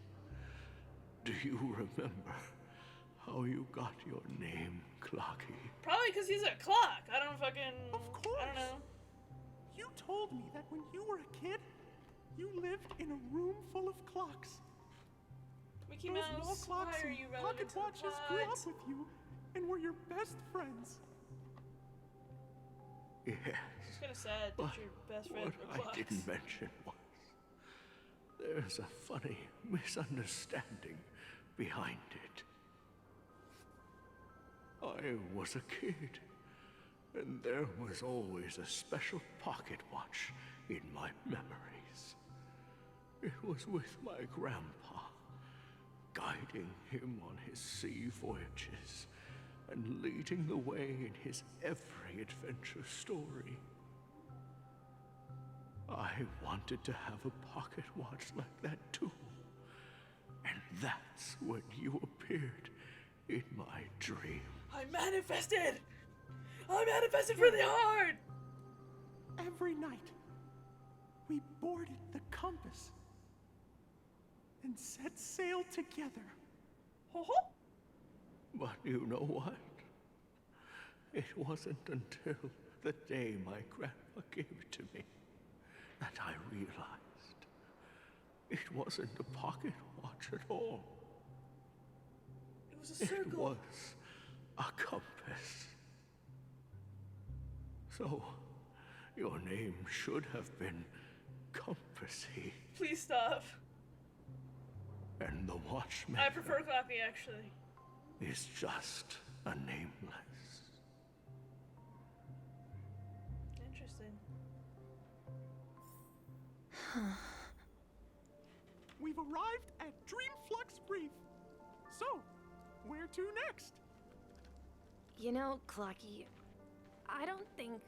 Do you remember how you got your name, Clocky? Probably because he's a clock. I don't fucking. Of course. I don't know. You told me that when you were a kid, you lived in a room full of clocks. Mickey Those wall Mouse, clocks why are and you relevant pocket to the watches grew plot? up with you and were your best friends. Yes. It's kind of sad that But your best friend what replies. I didn't mention was there's a funny misunderstanding behind it. I was a kid, and there was always a special pocket watch in my memories. It was with my grandpa, guiding him on his sea voyages and leading the way in his every adventure story. I wanted to have a pocket watch like that too. And that's when you appeared in my dream. I manifested! I manifested for the heart! Every night, we boarded the compass and set sail together. But you know what? It wasn't until the day my grandpa gave it to me that I realized it wasn't a pocket watch at all. It was a circle. It was a compass. So, your name should have been Compassy. Please stop. And the watchmaker I prefer Clocky, actually. is just a nameless. Interesting. We've arrived at Dreamflux Reef. So, where to next? You know, Clocky, I don't think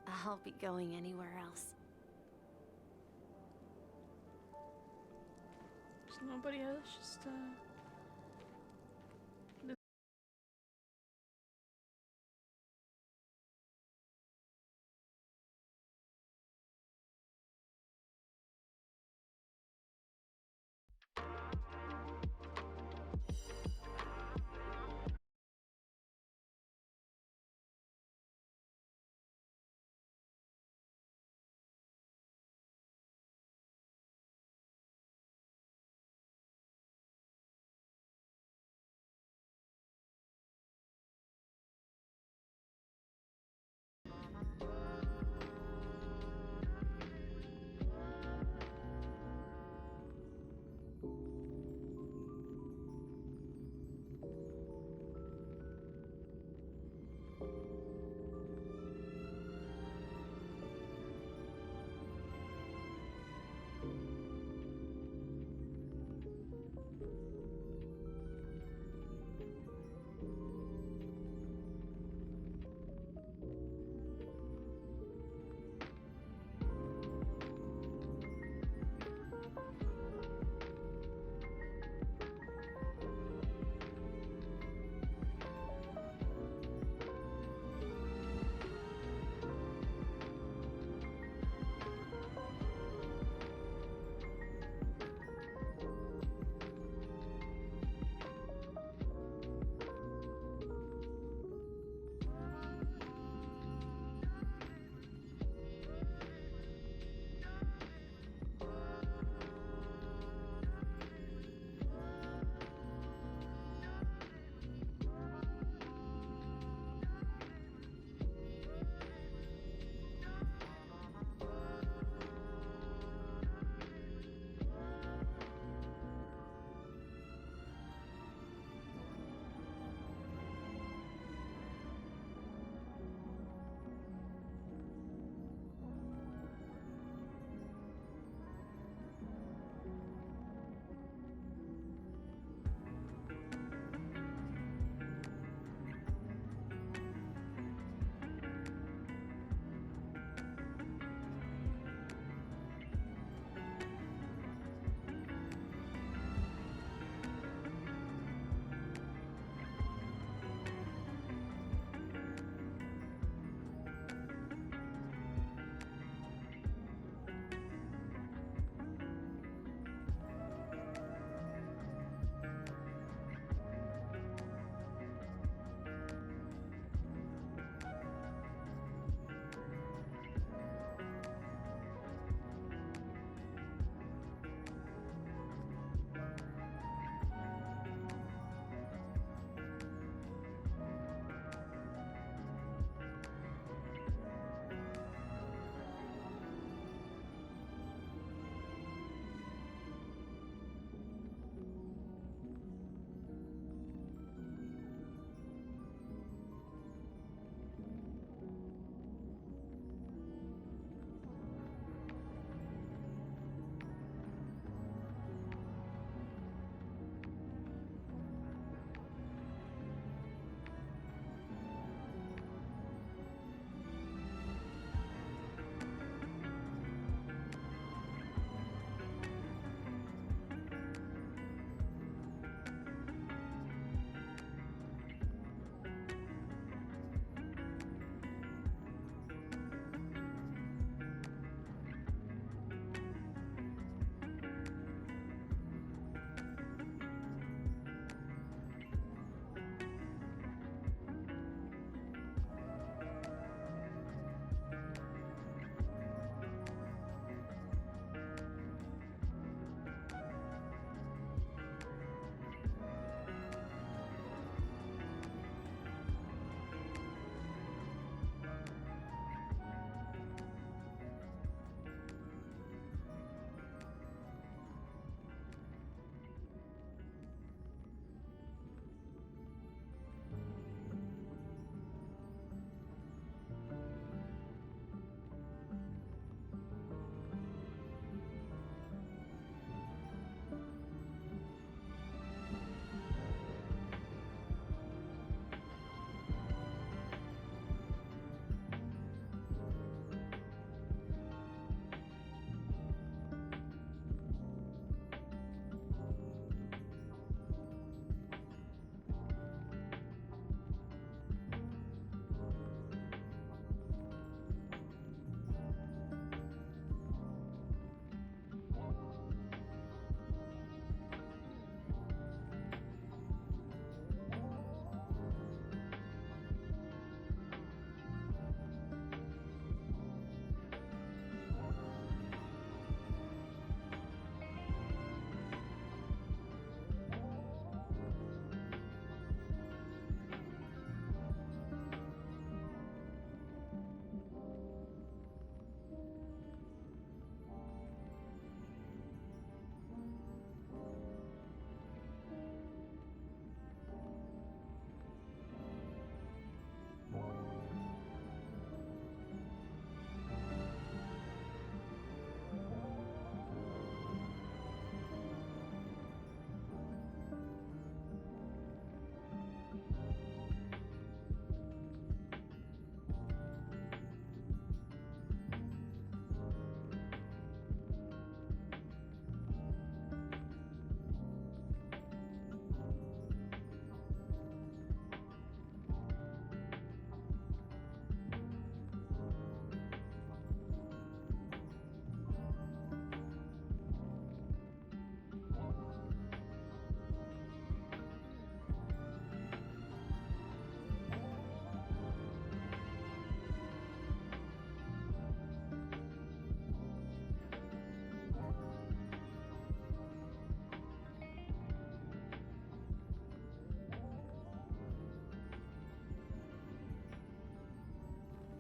I'll be going anywhere else. There's nobody else, just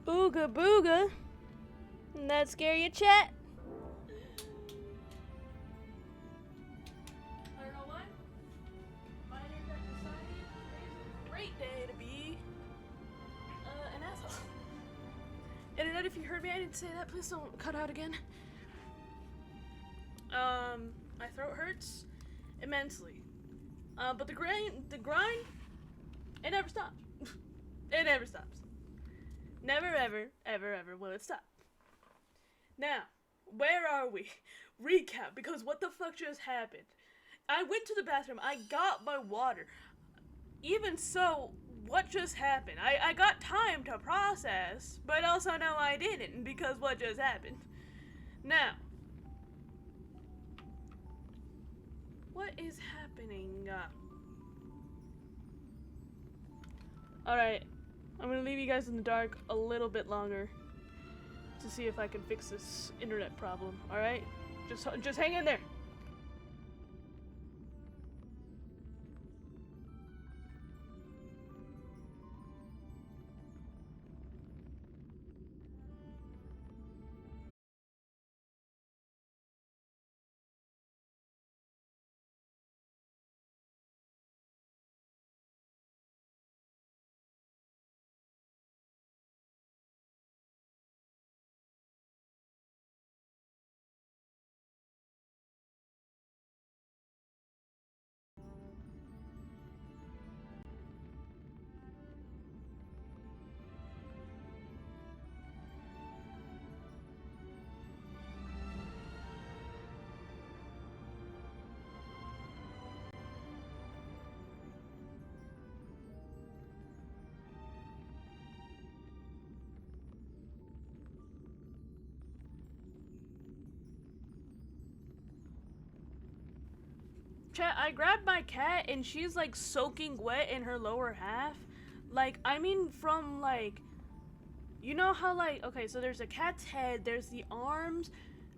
Ooga booga. Didn't that scare you, chat? I don't know why. My internet decided today's a great day to be an asshole. Internet, if you heard me, I didn't say that. Please don't cut out again. My throat hurts immensely. But the grind, it never stops. It never stops. Never, ever, ever, ever will it stop. Now, where are we? Recap, because what the fuck just happened? I went to the bathroom, I got my water. Even so, what just happened? I got time to process, but also no I didn't, because what just happened? Now, what is happening? Alright, I'm gonna leave you guys in the dark a little bit longer to see if I can fix this internet problem, alright? Just hang in there. Chat, I grabbed my cat and she's like soaking wet in her lower half. Like, I mean from like, you know how like, okay, so there's a cat's head, there's the arms,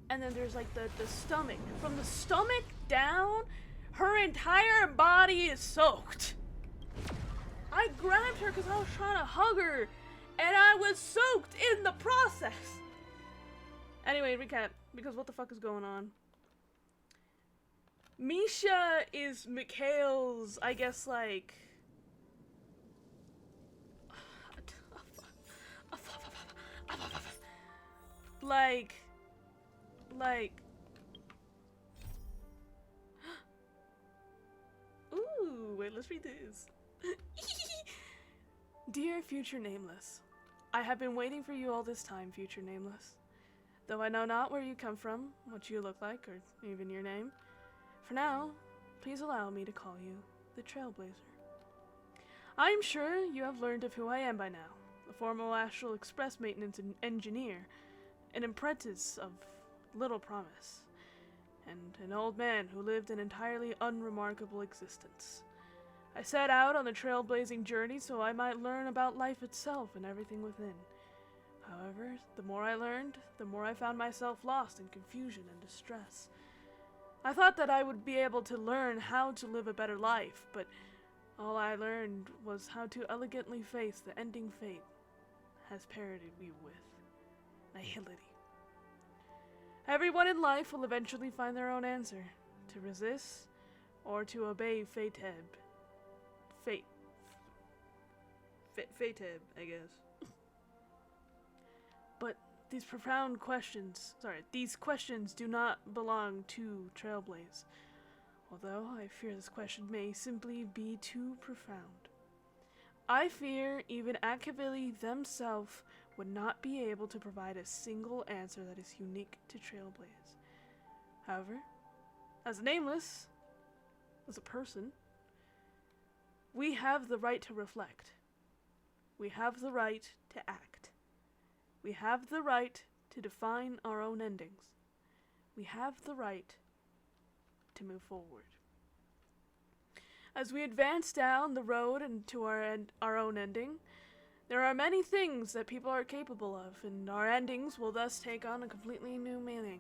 and then there's like the stomach. From the stomach down, her entire body is soaked. I grabbed her because I was trying to hug her, and I was soaked in the process. Anyway, recap, because what the fuck is going on? Misha is Mikhail's, I guess, like... Like... Ooh, wait, let's read this. Dear Future Nameless, I have been waiting for you all this time, Future Nameless. Though I know not where you come from, what you look like, or even your name, for now, please allow me to call you the Trailblazer. I am sure you have learned of who I am by now, a former Astral Express maintenance engineer, an apprentice of little promise, and an old man who lived an entirely unremarkable existence. I set out on the trailblazing journey so I might learn about life itself and everything within. However, the more I learned, the more I found myself lost in confusion and distress. I thought that I would be able to learn how to live a better life, but all I learned was how to elegantly face the ending fate has parroted me with nihility. Everyone in life will eventually find their own answer, to resist or to obey Fateb, I guess. But these profound questions, these questions do not belong to Trailblaze. Although I fear this question may simply be too profound. I fear even Akavili themselves would not be able to provide a single answer that is unique to Trailblaze. However, as Nameless, as a person, we have the right to reflect. We have the right to act. We have the right to define our own endings. We have the right to move forward. As we advance down the road and to our own ending, there are many things that people are capable of, and our endings will thus take on a completely new meaning.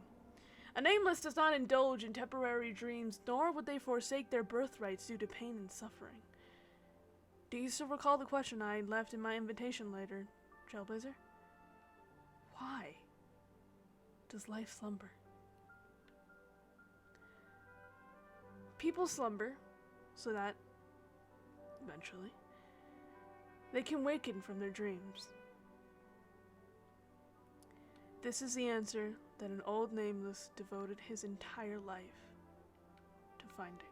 A Nameless does not indulge in temporary dreams, nor would they forsake their birthrights due to pain and suffering. Do you still recall the question I left in my invitation letter, Trailblazer? Why does life slumber? People slumber so that, eventually, they can waken from their dreams. This is the answer that an old nameless devoted his entire life to finding.